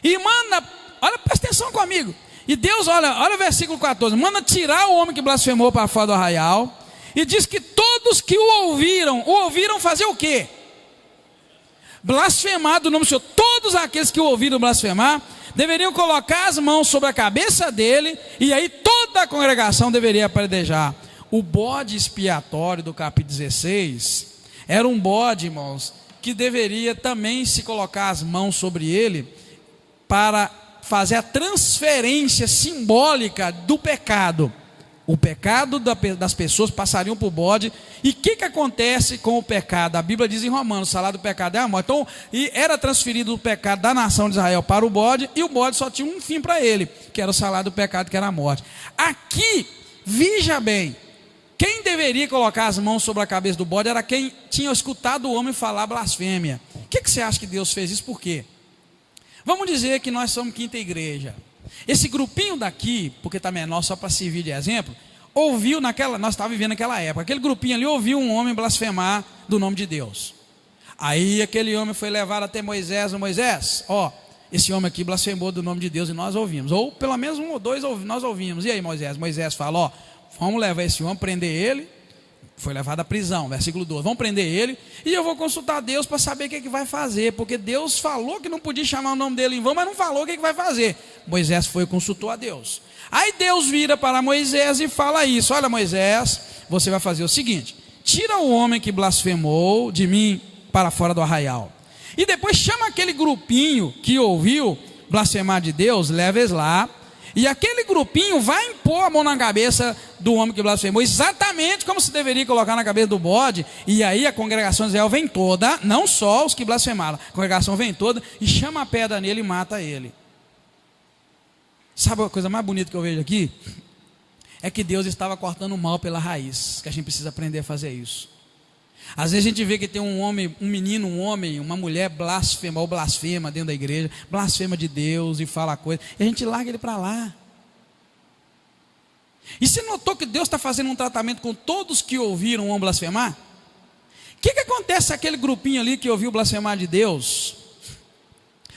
e manda, olha, presta atenção comigo, e Deus, olha o versículo 14, manda tirar o homem que blasfemou para fora do arraial, e diz que todos que o ouviram fazer o quê? Blasfemar do nome do Senhor. Todos aqueles que o ouviram blasfemar deveriam colocar as mãos sobre a cabeça dele, e aí toda a congregação deveria pradejar. O bode expiatório do capítulo 16 era um bode, irmãos, que deveria também se colocar as mãos sobre ele para fazer a transferência simbólica do pecado. O pecado das pessoas passariam por bode. E o que acontece com o pecado? A Bíblia diz em Romanos: o salário do pecado é a morte. Então, era transferido o pecado da nação de Israel para o bode, e o bode só tinha um fim para ele, que era o salário do pecado, que era a morte. Aqui, veja bem, quem deveria colocar as mãos sobre a cabeça do bode era quem tinha escutado o homem falar blasfêmia. O que você acha que Deus fez isso? Por quê? Vamos dizer que nós somos quinta igreja. Esse grupinho daqui, porque está menor, só para servir de exemplo, ouviu nós estávamos vivendo naquela época, aquele grupinho ali ouviu um homem blasfemar do nome de Deus. Aí aquele homem foi levado até Moisés: Moisés, esse homem aqui blasfemou do nome de Deus e nós ouvimos, ou pelo menos um ou dois nós ouvimos. E aí Moisés fala: vamos levar esse homem, prender ele. Foi levado à prisão, versículo 12, vamos prender ele, e eu vou consultar Deus para saber o que vai fazer, porque Deus falou que não podia chamar o nome dele em vão, mas não falou o que vai fazer. Moisés foi e consultou a Deus. Aí Deus vira para Moisés e fala isso: olha, Moisés, você vai fazer o seguinte: tira o homem que blasfemou de mim para fora do arraial, E depois chama aquele grupinho que ouviu blasfemar de Deus, leva eles lá. E aquele grupinho vai impor a mão na cabeça do homem que blasfemou, exatamente como se deveria colocar na cabeça do bode. E aí a congregação de Israel vem toda, não só os que blasfemaram, a congregação vem toda e chama a pedra nele e mata ele. Sabe a coisa mais bonita que eu vejo aqui? É que Deus estava cortando o mal pela raiz, que a gente precisa aprender a fazer isso. Às vezes a gente vê que tem um homem, um menino, um homem, uma mulher blasfema ou blasfema dentro da igreja, blasfema de Deus e fala coisa, e a gente larga ele para lá. E você notou que Deus está fazendo um tratamento com todos que ouviram o homem blasfemar? O que acontece se aquele grupinho ali que ouviu blasfemar de Deus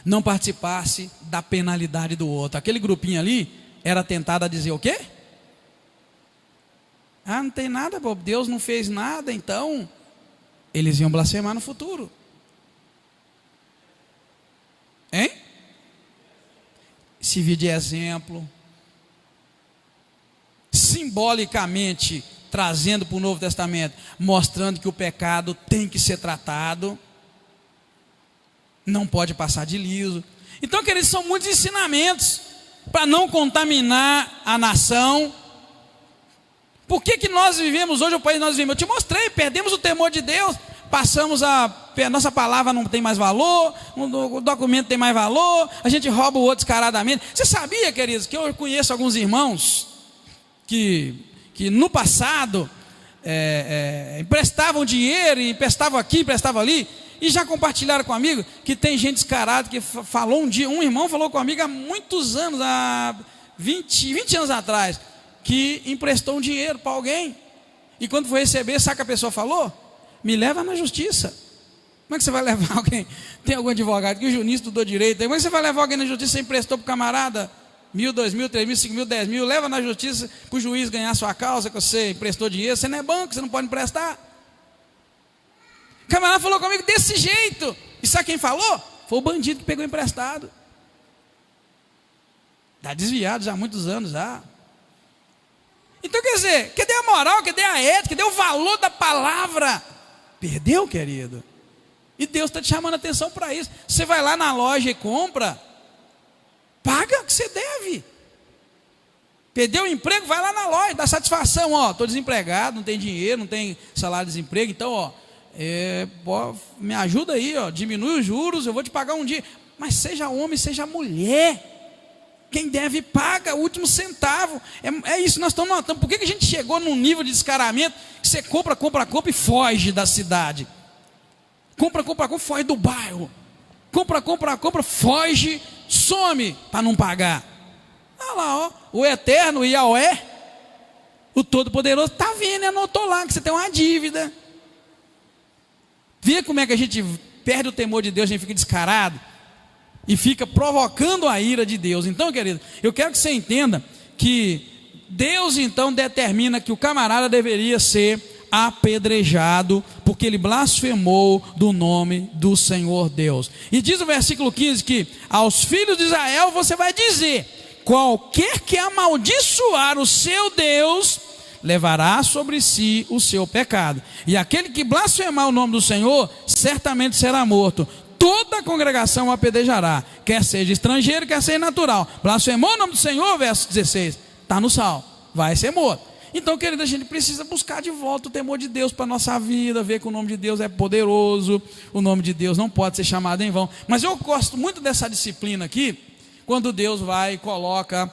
não participasse da penalidade do outro? Aquele grupinho ali era tentado a dizer o quê? Ah, não tem nada, Bob, Deus não fez nada, então eles iam blasfemar no futuro. Hein? Servir de exemplo, simbolicamente trazendo para o Novo Testamento, mostrando que o pecado tem que ser tratado, não pode passar de liso. Então, queridos, são muitos ensinamentos para não contaminar a nação. Por que nós vivemos hoje, o país que nós vivemos? Eu te mostrei, perdemos o temor de Deus, passamos a nossa palavra não tem mais valor, o documento tem mais valor, a gente rouba o outro descaradamente. Você sabia, queridos, que eu conheço alguns irmãos que no passado emprestavam dinheiro, emprestavam aqui, emprestavam ali, e já compartilharam comigo que tem gente descarada que falou um dia, um irmão falou comigo há muitos anos, há 20 anos atrás, que emprestou um dinheiro para alguém, e quando foi receber, sabe o que a pessoa falou? Me leva na justiça. Como é que você vai levar alguém? Tem algum advogado que o juiz estudou direito, como é que você vai levar alguém na justiça? Você emprestou para o camarada 1.000, 2.000, 3.000, 5.000, 10.000, leva na justiça para o juiz ganhar sua causa, que você emprestou dinheiro, você não é banco, você não pode emprestar. O camarada falou comigo desse jeito, e sabe quem falou? Foi o bandido que pegou emprestado. Está desviado já há muitos anos já. Então, quer dizer, cadê a moral, cadê a ética, cadê o valor da palavra? Perdeu, querido. E Deus está te chamando a atenção para isso. Você vai lá na loja e compra, paga o que você deve. Perdeu o emprego, vai lá na loja, dá satisfação. Ó, estou desempregado, não tem dinheiro, não tem salário de desemprego, então, ó, me ajuda aí, ó, diminui os juros, eu vou te pagar um dia. Mas seja homem, seja mulher. Quem deve paga o último centavo. É isso que nós estamos notando. Por que a gente chegou num nível de descaramento que você compra e foge da cidade? Compra, foge do bairro. Compra, foge, some para não pagar. Olha lá, ó, o Eterno, o Yahweh, o Todo-Poderoso, está vendo e anotou lá que você tem uma dívida. Vê como é que a gente perde o temor de Deus, a gente fica descarado e fica provocando a ira de Deus. Então, querido, eu quero que você entenda que Deus então determina que o camarada deveria ser apedrejado, porque ele blasfemou do nome do Senhor Deus. E diz o versículo 15 que aos filhos de Israel você vai dizer: qualquer que amaldiçoar o seu Deus, levará sobre si o seu pecado, e aquele que blasfemar o nome do Senhor, certamente será morto. Toda a congregação o apedrejará, quer seja estrangeiro, quer seja natural. Blasfemou o nome do Senhor, verso 16, está no salmo, vai ser morto. Então, querido, a gente precisa buscar de volta o temor de Deus para a nossa vida, ver que o nome de Deus é poderoso, o nome de Deus não pode ser chamado em vão. Mas eu gosto muito dessa disciplina aqui, quando Deus vai e coloca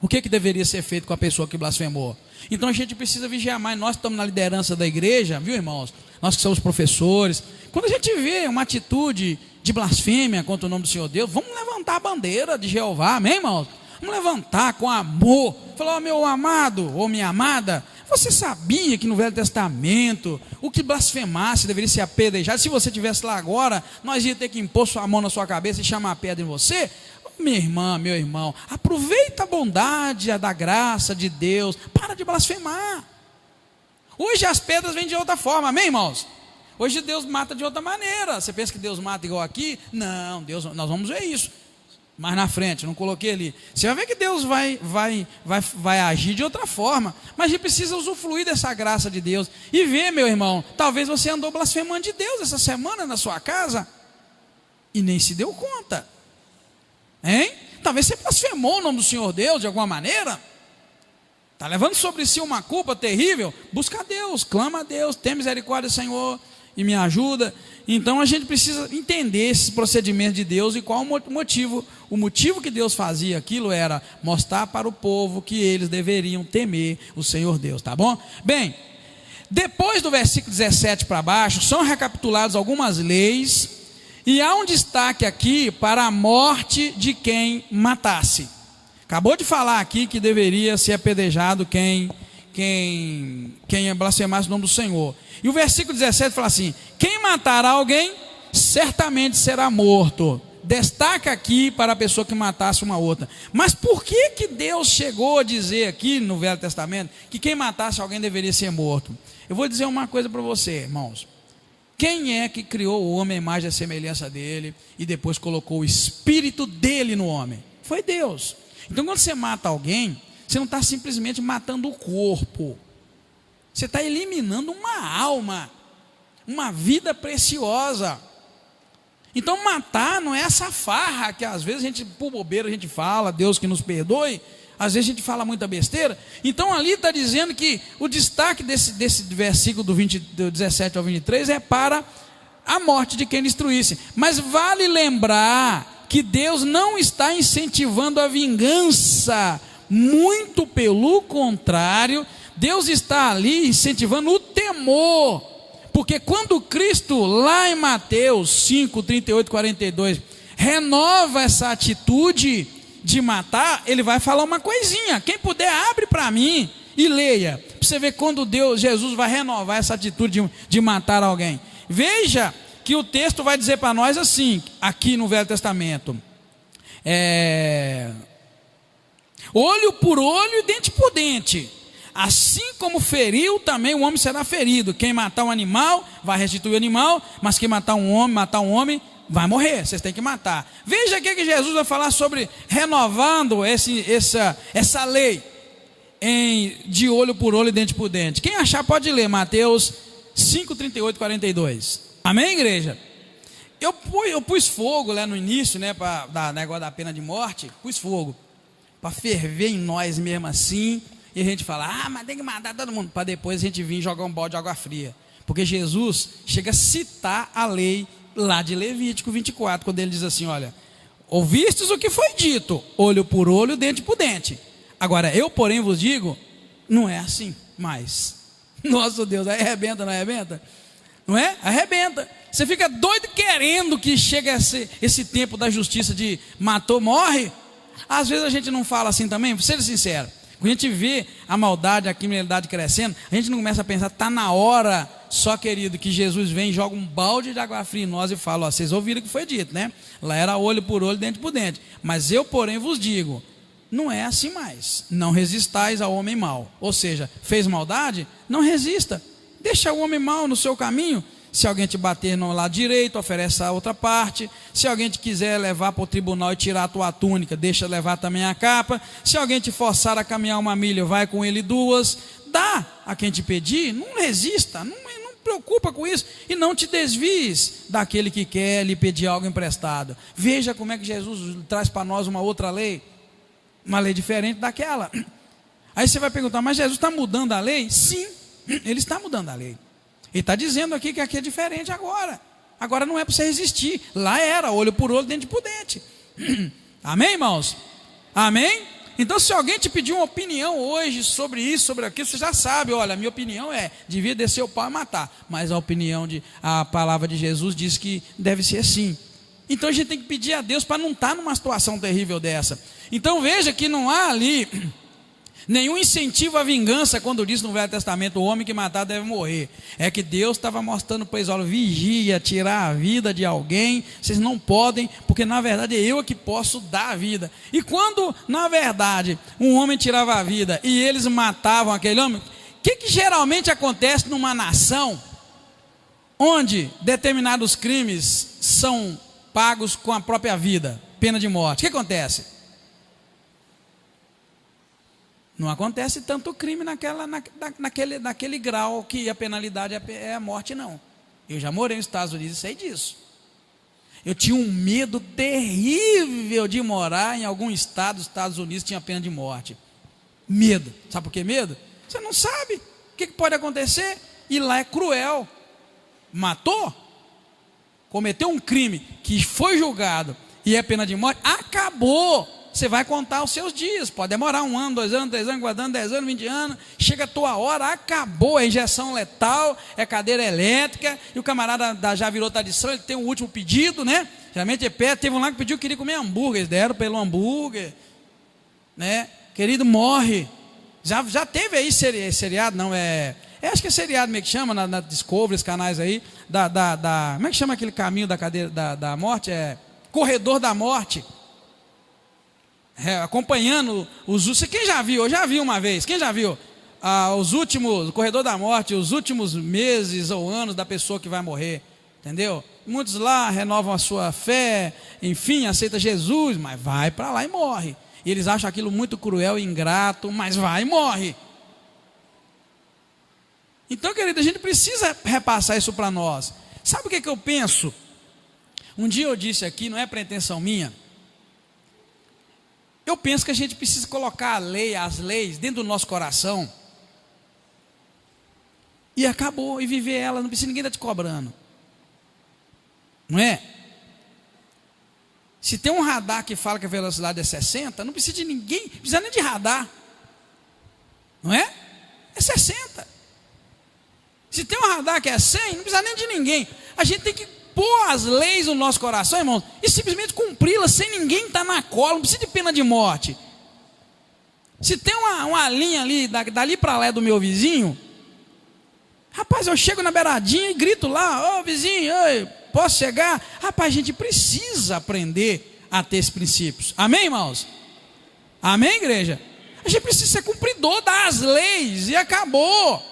o que deveria ser feito com a pessoa que blasfemou. Então a gente precisa vigiar mais. Nós estamos na liderança da igreja, viu, irmãos? Nós que somos professores, quando a gente vê uma atitude de blasfêmia contra o nome do Senhor Deus, vamos levantar a bandeira de Jeová, amém, irmãos? Vamos levantar com amor, falar: ó, meu amado ou minha amada, você sabia que no Velho Testamento o que blasfemasse deveria ser apedrejado? Se você estivesse lá agora, nós ia ter que impor sua mão na sua cabeça e chamar a pedra em você. Minha irmã, meu irmão, aproveita a bondade, a da graça de Deus, para de blasfemar. Hoje as pedras vêm de outra forma, amém, irmãos? Hoje Deus mata de outra maneira. Você pensa que Deus mata igual aqui? Não, Deus, nós vamos ver isso mais na frente, não coloquei ali. Você vai ver que Deus vai agir de outra forma, mas a gente precisa usufruir dessa graça de Deus e ver, meu irmão, talvez você andou blasfemando de Deus essa semana na sua casa. e nem se deu conta, hein? Talvez você blasfemou o nome do Senhor Deus de alguma maneira, está levando sobre si uma culpa terrível. Busca a Deus, clama a Deus, tem misericórdia, Senhor, e me ajuda. Então a gente precisa entender esses procedimentos de Deus e qual o motivo. O motivo que Deus fazia aquilo era mostrar para o povo que eles deveriam temer o Senhor Deus, tá bom? Bem, depois do versículo 17 para baixo, são recapituladas algumas leis, e há um destaque aqui para a morte de quem matasse. Acabou de falar aqui que deveria ser apedrejado quem blasfemasse o nome do Senhor. E o versículo 17 fala assim: quem matar alguém, certamente será morto. Destaca aqui para a pessoa que matasse uma outra. Mas por que Deus chegou a dizer aqui no Velho Testamento que quem matasse alguém deveria ser morto? Eu vou dizer uma coisa para você, irmãos. Quem é que criou o homem à imagem e semelhança dele e depois colocou o espírito dele no homem? Foi Deus. Então quando você mata alguém, você não está simplesmente matando o corpo, você está eliminando uma alma, uma vida preciosa. Então matar não é essa farra que às vezes a gente, por bobeira, a gente fala, Deus que nos perdoe, às vezes a gente fala muita besteira. Então ali está dizendo que o destaque desse versículo do 17 ao 23 é para a morte de quem destruísse. Mas vale lembrar que Deus não está incentivando a vingança, muito pelo contrário, Deus está ali incentivando o temor. Porque quando Cristo, lá em Mateus 5, 38, 42, renova essa atitude de matar, ele vai falar uma coisinha. Quem puder, abre para mim e leia, para você ver quando Jesus vai renovar essa atitude de matar alguém. Veja que o texto vai dizer para nós assim, aqui no Velho Testamento: olho por olho e dente por dente. Assim como feriu, também o homem será ferido. Quem matar um animal, vai restituir o animal. Mas quem matar um homem, vai morrer. Vocês têm que matar. Veja aqui que Jesus vai falar sobre renovando essa lei de olho por olho e dente por dente. Quem achar pode ler Mateus 5, 38, 42. Amém, igreja? Eu pus fogo lá no início, né, para dar negócio da pena de morte. Pus fogo para ferver em nós mesmo assim. E a gente fala, mas tem que matar todo mundo, para depois a gente vir jogar um balde de água fria. Porque Jesus chega a citar a lei lá de Levítico 24, quando ele diz assim: olha, ouvistes o que foi dito, olho por olho, dente por dente. Agora, eu porém vos digo, não é assim mais. Nosso Deus, aí arrebenta, não arrebenta? Não é? Arrebenta. Você fica doido querendo que chegue esse tempo da justiça de matou, morre. Às vezes a gente não fala assim também, vou ser sincero. Quando a gente vê a maldade, a criminalidade crescendo, a gente não começa a pensar, está na hora, só querido, que Jesus vem e joga um balde de água fria em nós e fala: ó, vocês ouviram o que foi dito, né? Lá era olho por olho, dente por dente. Mas eu, porém, vos digo, não é assim mais. Não resistais ao homem mau. Ou seja, fez maldade? Não resista. Deixa o homem mau no seu caminho. Se alguém te bater no lado direito, oferece a outra parte. Se alguém te quiser levar para o tribunal e tirar a tua túnica, deixa levar também a capa. Se alguém te forçar a caminhar 1 milha, vai com ele 2. Dá a quem te pedir, não resista, não preocupa com isso. E não te desvies daquele que quer lhe pedir algo emprestado. Veja como é que Jesus traz para nós uma outra lei. Uma lei diferente daquela. Aí você vai perguntar, mas Jesus está mudando a lei? Sim, ele está mudando a lei. Ele está dizendo aqui que aqui é diferente agora. Agora não é para você resistir. Lá era olho por olho, dente por dente. Amém, irmãos? Amém? Então, se alguém te pedir uma opinião hoje sobre isso, sobre aquilo, você já sabe: olha, a minha opinião devia descer o pau e matar. Mas a palavra de Jesus diz que deve ser assim. Então a gente tem que pedir a Deus para não estar numa situação terrível dessa. Então veja que não há ali nenhum incentivo à vingança, quando diz no Velho Testamento: o homem que matar deve morrer. É que Deus estava mostrando para eles: olha, vigia, tirar a vida de alguém, vocês não podem, porque na verdade é eu que posso dar a vida. E quando na verdade um homem tirava a vida e eles matavam aquele homem, o que geralmente acontece numa nação onde determinados crimes são pagos com a própria vida, pena de morte? O que acontece? Não acontece tanto crime naquele grau que a penalidade é a morte, não. Eu já morei nos Estados Unidos e sei disso. Eu tinha um medo terrível de morar em algum estado dos Estados Unidos que tinha pena de morte. Medo. Sabe por que medo? Você não sabe o que pode acontecer. E lá é cruel. Matou, cometeu um crime que foi julgado e é pena de morte, acabou. Você vai contar os seus dias. Pode demorar 1 ano, 2 anos, 3 anos, 4 anos, 10 anos, 20 anos. Chega a tua hora, acabou. É injeção letal, é cadeira elétrica. E o camarada já virou tradição, ele tem o último pedido, né? Geralmente é perto. Teve um lá que pediu que queria comer hambúrguer. Eles deram pelo hambúrguer, né? Querido, morre. Já teve aí seriado, não é? Acho que é seriado, como é que chama, na Discovery, os canais aí. Como é que chama aquele caminho da cadeira da morte? É Corredor da Morte. Acompanhando os. Quem já viu? Eu já vi uma vez. Quem já viu? O Corredor da Morte, os últimos meses ou anos da pessoa que vai morrer. Entendeu? Muitos lá renovam a sua fé, enfim, aceita Jesus, mas vai para lá e morre. E eles acham aquilo muito cruel e ingrato, mas vai e morre. Então, querido, a gente precisa repassar isso para nós. Sabe o que eu penso? Um dia eu disse aqui, não é pretensão minha. Eu penso que a gente precisa colocar as leis dentro do nosso coração. E acabou, e viver ela, não precisa ninguém estar te cobrando. Não é? Se tem um radar que fala que a velocidade é 60, não precisa de ninguém, não precisa nem de radar. Não é? É 60. Se tem um radar que é 100, não precisa nem de ninguém. A gente tem que pôr as leis no nosso coração, irmãos, e simplesmente cumpri-las sem ninguém estar na cola, não precisa de pena de morte. Se tem uma linha ali, dali para lá é do meu vizinho, rapaz, eu chego na beiradinha e grito lá, ô vizinho, oi, posso chegar? Rapaz, a gente precisa aprender a ter esses princípios. Amém, irmãos? Amém, igreja? A gente precisa ser cumpridor das leis e acabou.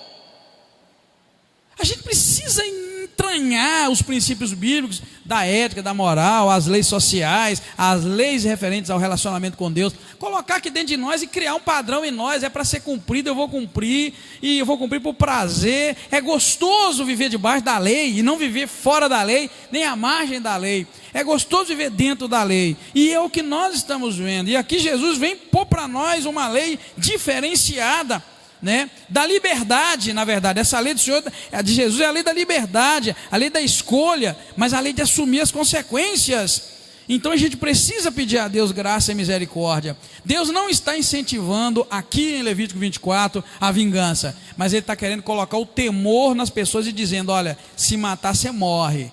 A gente precisa entranhar os princípios bíblicos da ética, da moral, as leis sociais, as leis referentes ao relacionamento com Deus, colocar aqui dentro de nós e criar um padrão em nós. É para ser cumprido, eu vou cumprir, e eu vou cumprir por prazer. É gostoso viver debaixo da lei e não viver fora da lei, nem à margem da lei. É gostoso viver dentro da lei, e é o que nós estamos vendo. E aqui Jesus vem pôr para nós uma lei diferenciada, né? Da liberdade. Na verdade, essa lei do Senhor, de Jesus, é a lei da liberdade, a lei da escolha, mas a lei de assumir as consequências. Então a gente precisa pedir a Deus graça e misericórdia. Deus não está incentivando aqui em Levítico 24 a vingança, mas Ele está querendo colocar o temor nas pessoas e dizendo, olha, se matar você morre,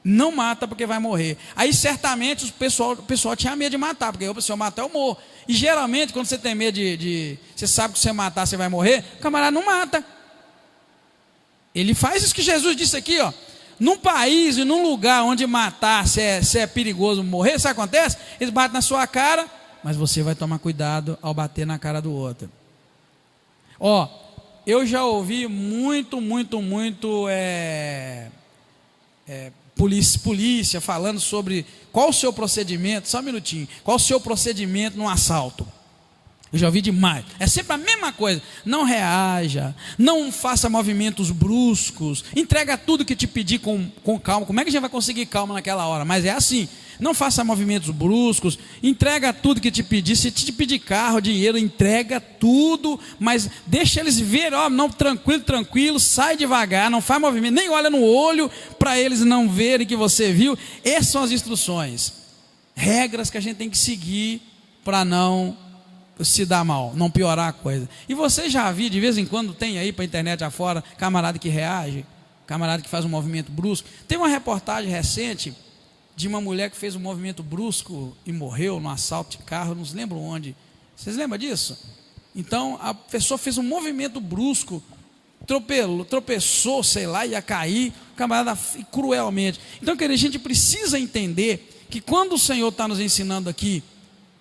não mata porque vai morrer. Aí certamente o pessoal tinha medo de matar, porque se eu matar eu morro. E geralmente quando você tem medo você sabe que se você matar você vai morrer, o camarada não mata. Ele faz isso que Jesus disse aqui, ó. Num país e num lugar onde matar se é perigoso morrer, sabe o que acontece? Eles batem na sua cara, mas você vai tomar cuidado ao bater na cara do outro. Ó, eu já ouvi muito polícia falando sobre qual o seu procedimento, só um minutinho, qual o seu procedimento num assalto. Eu já ouvi demais, é sempre a mesma coisa, não reaja, não faça movimentos bruscos, entrega tudo que te pedir com calma. Como é que a gente vai conseguir calma naquela hora? Mas é assim, não faça movimentos bruscos, entrega tudo que te pedir. Se te pedir carro, dinheiro, entrega tudo, mas deixa eles verem, ó, não, tranquilo, sai devagar, não faz movimento, nem olha no olho, para eles não verem que você viu. Essas são as instruções, regras que a gente tem que seguir para não se dar mal, não piorar a coisa. E você já viu, de vez em quando tem aí para a internet afora, camarada que reage, camarada que faz um movimento brusco. Tem uma reportagem recente de uma mulher que fez um movimento brusco e morreu no assalto de carro, não se lembro onde. Vocês lembram disso? Então a pessoa fez um movimento brusco, tropeçou, sei lá, ia cair, o camarada cruelmente. Então, querido, a gente precisa entender que quando o Senhor está nos ensinando aqui,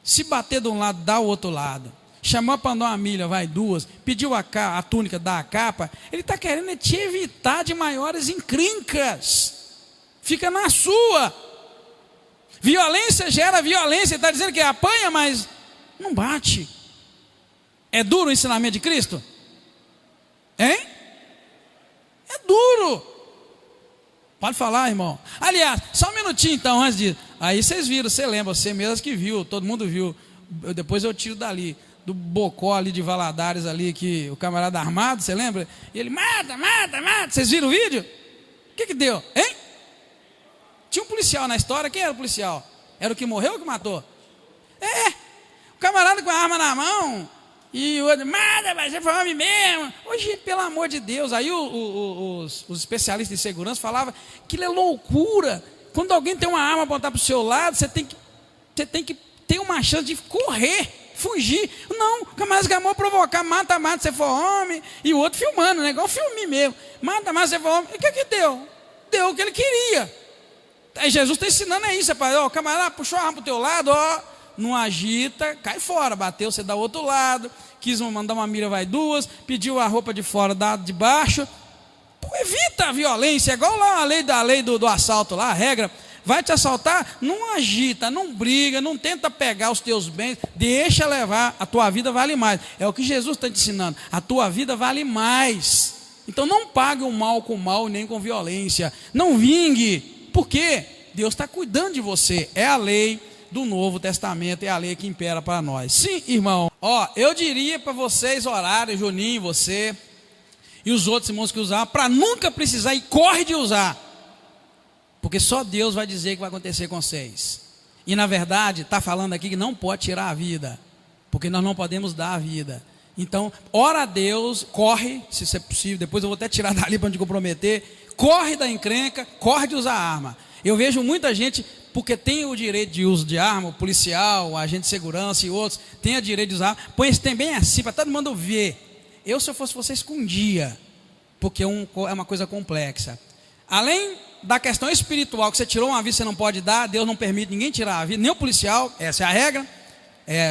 se bater de um lado, dá o outro lado. Chamou para andar uma milha, vai 2. Pediu a túnica, dá a capa. Ele está querendo te evitar de maiores encrencas. Fica na sua. Violência gera violência. Ele está dizendo que apanha, mas não bate. É duro o ensinamento de Cristo? Hein? É duro. Pode falar, irmão. Aliás, só um minutinho então, antes de... Aí vocês viram, você lembra, você mesmo que viu, todo mundo viu. Depois eu tiro dali, do Bocó ali de Valadares ali, que o camarada armado, você lembra? E ele, mata. Vocês viram o vídeo? O que deu? Hein? Tinha um policial na história, quem era o policial? Era o que morreu ou o que matou? O camarada com a arma na mão... E o outro, mata, mas você foi homem mesmo. Hoje, pelo amor de Deus. Aí os especialistas de segurança falavam que aquilo é loucura. Quando alguém tem uma arma apontar para o seu lado, você tem que ter uma chance de correr, fugir. Não, o camarada quer provocar, mata, você for homem. E o outro filmando, né? Igual filme mesmo. Mata, você for homem. E o que deu? Deu o que ele queria. Aí Jesus está ensinando isso. O camarada puxou a arma para o teu lado, não agita, cai fora. Bateu, você dá o outro lado. Quis mandar uma mira, vai duas. Pediu a roupa de fora, dá de baixo. Pô, evita a violência. É igual lá a lei do assalto lá, a regra. Vai te assaltar, não agita, não briga, não tenta pegar os teus bens. Deixa levar, a tua vida vale mais. É o que Jesus está te ensinando. A tua vida vale mais. Então não pague o mal com o mal, nem com violência. Não vingue. Por quê? Deus está cuidando de você. É a lei do Novo Testamento, é a lei que impera para nós. Sim, irmão. Eu diria para vocês orarem, Juninho, você e os outros irmãos que usaram, para nunca precisar e corre de usar. Porque só Deus vai dizer o que vai acontecer com vocês. E na verdade, está falando aqui que não pode tirar a vida, porque nós não podemos dar a vida. Então, ora a Deus, corre, se isso é possível, depois eu vou até tirar dali para não te comprometer, corre da encrenca, corre de usar arma. Eu vejo muita gente, porque tem o direito de uso de arma, o policial, o agente de segurança e outros, tem o direito de usar, põe esse tem bem assim, para todo mundo ver. Eu, se eu fosse você, escondia, porque é uma coisa complexa. Além da questão espiritual, que você tirou uma vida, você não pode dar, Deus não permite ninguém tirar a vida, nem o policial, essa é a regra,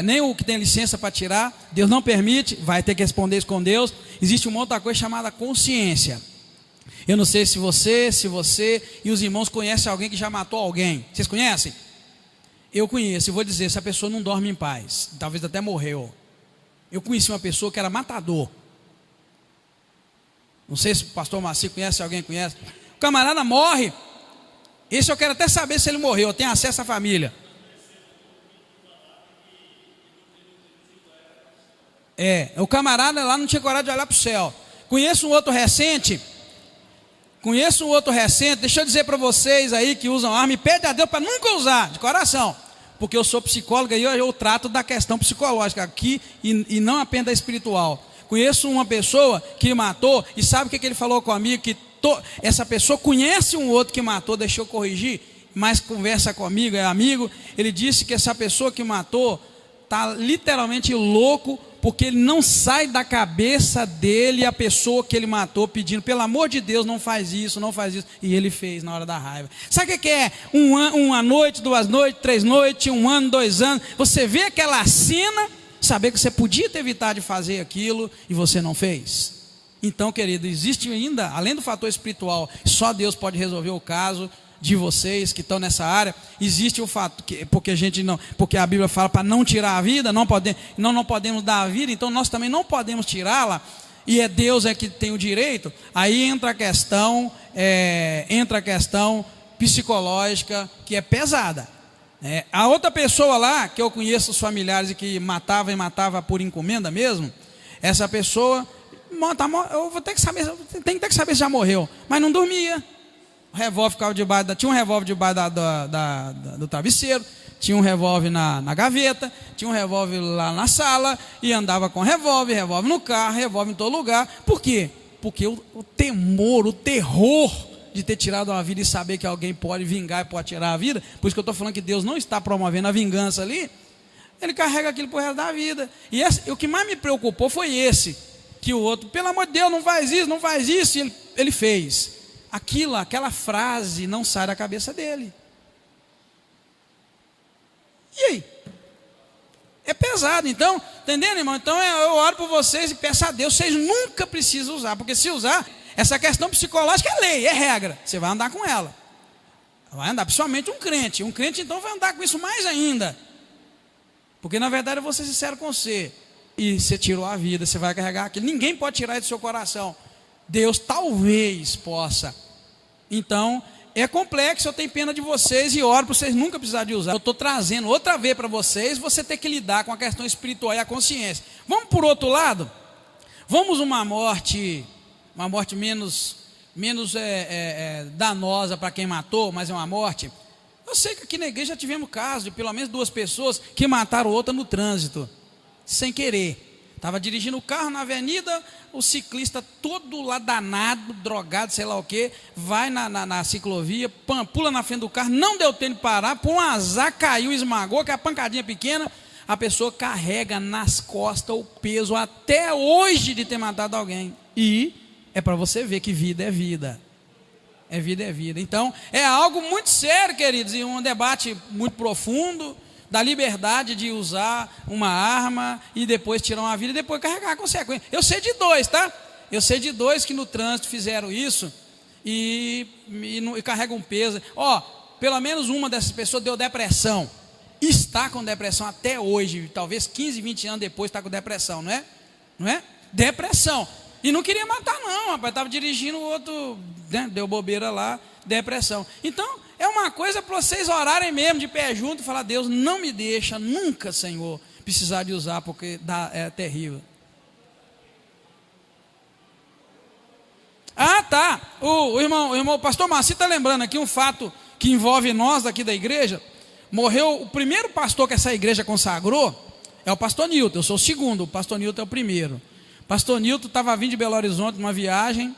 nem o que tem licença para tirar, Deus não permite, vai ter que responder isso com Deus. Existe uma outra coisa chamada consciência. Eu não sei se você e os irmãos conhecem alguém que já matou alguém. Vocês conhecem? Eu conheço, e vou dizer, essa pessoa não dorme em paz, talvez até morreu. Eu conheci uma pessoa que era matador. Não sei se o pastor Maci conhece, alguém conhece. O camarada morre. Esse eu quero até saber se ele morreu, eu tenho acesso à família. O camarada lá não tinha coragem de olhar para o céu. Conheço um outro recente, deixa eu dizer para vocês aí que usam arma, e pede a Deus para nunca usar, de coração, porque eu sou psicóloga e eu trato da questão psicológica aqui, e não apenas da espiritual. Conheço uma pessoa que matou, e sabe o que ele falou comigo? Que essa pessoa conhece um outro que matou, deixa eu corrigir, mas conversa comigo, é amigo. Ele disse que essa pessoa que matou está literalmente louco, porque ele não sai da cabeça dele a pessoa que ele matou pedindo, pelo amor de Deus, não faz isso, e ele fez na hora da raiva. Sabe o que é? Uma noite, 2 noites, 3 noites, 1 ano, 2 anos, você vê aquela cena, saber que você podia ter evitado de fazer aquilo, e você não fez. Então, querido, existe ainda, além do fator espiritual, só Deus pode resolver o caso de vocês que estão nessa área. Existe o fato que, porque a Bíblia fala para não tirar a vida, não podemos dar a vida, então nós também não podemos tirá-la, e Deus que tem o direito. Aí entra a questão psicológica, que é pesada. A outra pessoa lá, que eu conheço os familiares e que matava por encomenda mesmo, essa pessoa, eu vou ter que saber, tem que ter que saber se já morreu, mas não dormia. O revólver ficava tinha um revólver debaixo do travesseiro, tinha um revólver na gaveta, tinha um revólver lá na sala, e andava com revólver no carro, revólver em todo lugar. Por quê? Porque o temor, o terror de ter tirado uma vida e saber que alguém pode vingar e pode tirar a vida, por isso que eu estou falando que Deus não está promovendo a vingança ali, ele carrega aquilo para o resto da vida. E o que mais me preocupou foi que o outro, pelo amor de Deus, não faz isso, e ele fez. Aquela frase não sai da cabeça dele. E aí? É pesado, então, entendendo, irmão? Então eu oro por vocês e peço a Deus, vocês nunca precisam usar, porque se usar, essa questão psicológica é lei, é regra, você vai andar com ela. Vai andar, principalmente um crente então vai andar com isso mais ainda. Porque na verdade eu vou ser sincero com você, e você tirou a vida, você vai carregar aquilo, ninguém pode tirar isso do seu coração. Deus talvez possa. Então, é complexo, eu tenho pena de vocês e oro para vocês nunca precisarem de usar. Eu estou trazendo outra vez para vocês, você ter que lidar com a questão espiritual e a consciência. Vamos por outro lado? Vamos uma morte menos danosa para quem matou, mas é uma morte. Eu sei que aqui na igreja já tivemos casos de pelo menos 2 pessoas que mataram outra no trânsito, sem querer. Estava dirigindo o carro na avenida, o ciclista todo lá danado, drogado, sei lá o que, vai na ciclovia, pula na frente do carro, não deu tempo de parar, por um azar caiu, esmagou, que é a pancadinha pequena, a pessoa carrega nas costas o peso até hoje de ter matado alguém. E é para você ver que vida é vida. É vida é vida. Então, é algo muito sério, queridos, e um debate muito profundo, da liberdade de usar uma arma e depois tirar uma vida e depois carregar a consequência. Eu sei de 2, tá? Eu sei de 2 que no trânsito fizeram isso e carregam um peso. Pelo menos uma dessas pessoas deu depressão. Está com depressão até hoje, talvez 15, 20 anos depois está com depressão, não é? Não é? Depressão. E não queria matar não, rapaz, estava dirigindo, o outro, né, deu bobeira lá, depressão. Então, é uma coisa para vocês orarem mesmo, de pé junto, e falar: Deus, não me deixa nunca, Senhor, precisar de usar, porque é terrível. Tá, o pastor Marci está lembrando aqui um fato que envolve nós daqui da igreja. Morreu o primeiro pastor que essa igreja consagrou, é o pastor Nilton. Eu sou o segundo, o pastor Nilton é o primeiro. O pastor Nilton estava vindo de Belo Horizonte numa viagem,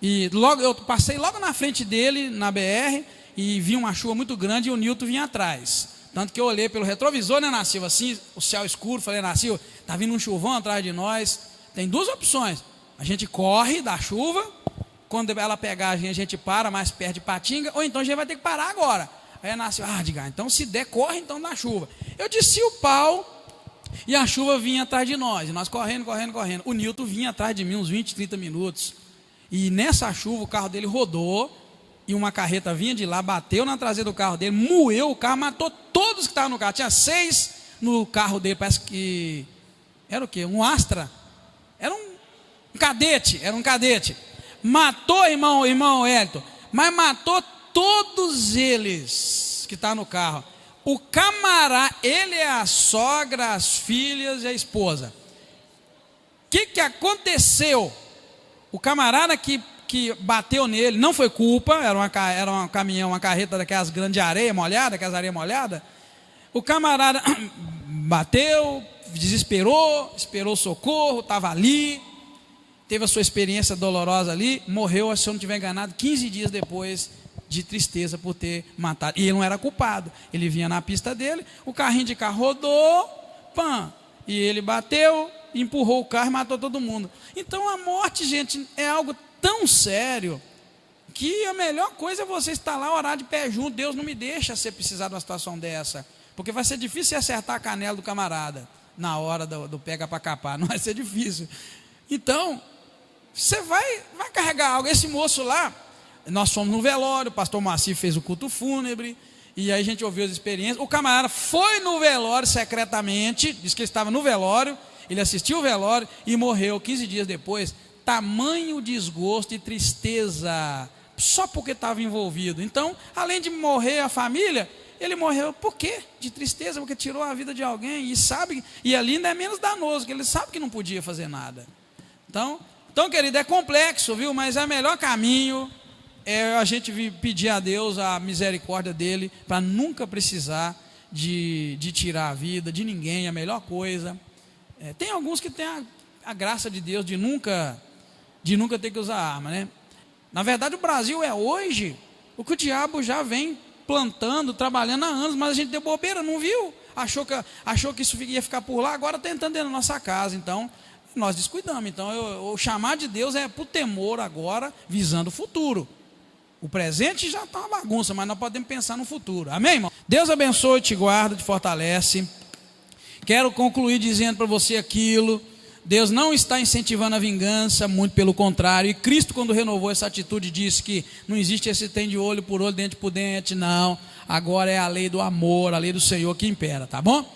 e eu passei logo na frente dele, na BR, e vi uma chuva muito grande e o Nilton vinha atrás. Tanto que eu olhei pelo retrovisor, né, Nascil, assim, o céu escuro, falei: Nascil, está vindo um chuvão atrás de nós. Tem 2 opções: a gente corre da chuva, quando ela pegar a gente para mais perto de Patinga, ou então a gente vai ter que parar agora. Aí Nascil: diga, então se der, corre então na chuva. Eu desci o pau e a chuva vinha atrás de nós, e nós correndo. O Nilton vinha atrás de mim uns 20, 30 minutos, e nessa chuva o carro dele rodou, e uma carreta vinha de lá, bateu na traseira do carro dele, moeu o carro, matou todos que estavam no carro. Tinha 6 no carro dele, parece que era o quê? Um Astra, era um cadete, matou, irmão Hélito, mas matou todos eles que estavam no carro. O camarada, ele é a sogra, as filhas e a esposa. O que aconteceu? O camarada que bateu nele, não foi culpa, era um caminhão, uma carreta daquelas grandes de areia molhada, aquelas areias molhadas. O camarada bateu, desesperou, esperou socorro, estava ali, teve a sua experiência dolorosa ali, morreu, se eu não estiver enganado, 15 dias depois, de tristeza por ter matado. E ele não era culpado, ele vinha na pista dele, o carrinho de carro rodou, e ele bateu, empurrou o carro e matou todo mundo. Então a morte, gente, é algo tão sério que a melhor coisa é você estar lá, orar de pé junto. Deus, não me deixa você precisar de uma situação dessa, porque vai ser difícil você acertar a canela do camarada na hora do pega para capar, não vai ser difícil. Então você vai carregar algo. Esse moço lá, nós fomos no velório, o pastor Marci fez o culto fúnebre, e aí a gente ouviu as experiências. O camarada foi no velório secretamente, disse que ele estava no velório, ele assistiu o velório e morreu 15 dias depois. Tamanho desgosto e tristeza, só porque estava envolvido. Então, além de morrer a família, ele morreu por quê? De tristeza, porque tirou a vida de alguém, e sabe, e ali ainda é menos danoso, porque ele sabe que não podia fazer nada. Então, querido, é complexo, viu? Mas é o melhor caminho é a gente pedir a Deus a misericórdia dele, para nunca precisar de tirar a vida de ninguém. É a melhor coisa. Tem alguns que têm a graça de Deus de nunca ter que usar arma, né? Na verdade, o Brasil é hoje o que o diabo já vem plantando, trabalhando há anos, mas a gente deu bobeira, não viu? Achou que isso ia ficar por lá, agora está entrando dentro da nossa casa. Então, nós descuidamos. Então, o chamar de Deus é por temor agora, visando o futuro. O presente já está uma bagunça, mas nós podemos pensar no futuro. Amém, irmão? Deus abençoe, te guarda, te fortalece. Quero concluir dizendo para você aquilo: Deus não está incentivando a vingança, muito pelo contrário. E Cristo, quando renovou essa atitude, disse que não existe esse tem de olho por olho, dente por dente, não. Agora é a lei do amor, a lei do Senhor que impera, tá bom?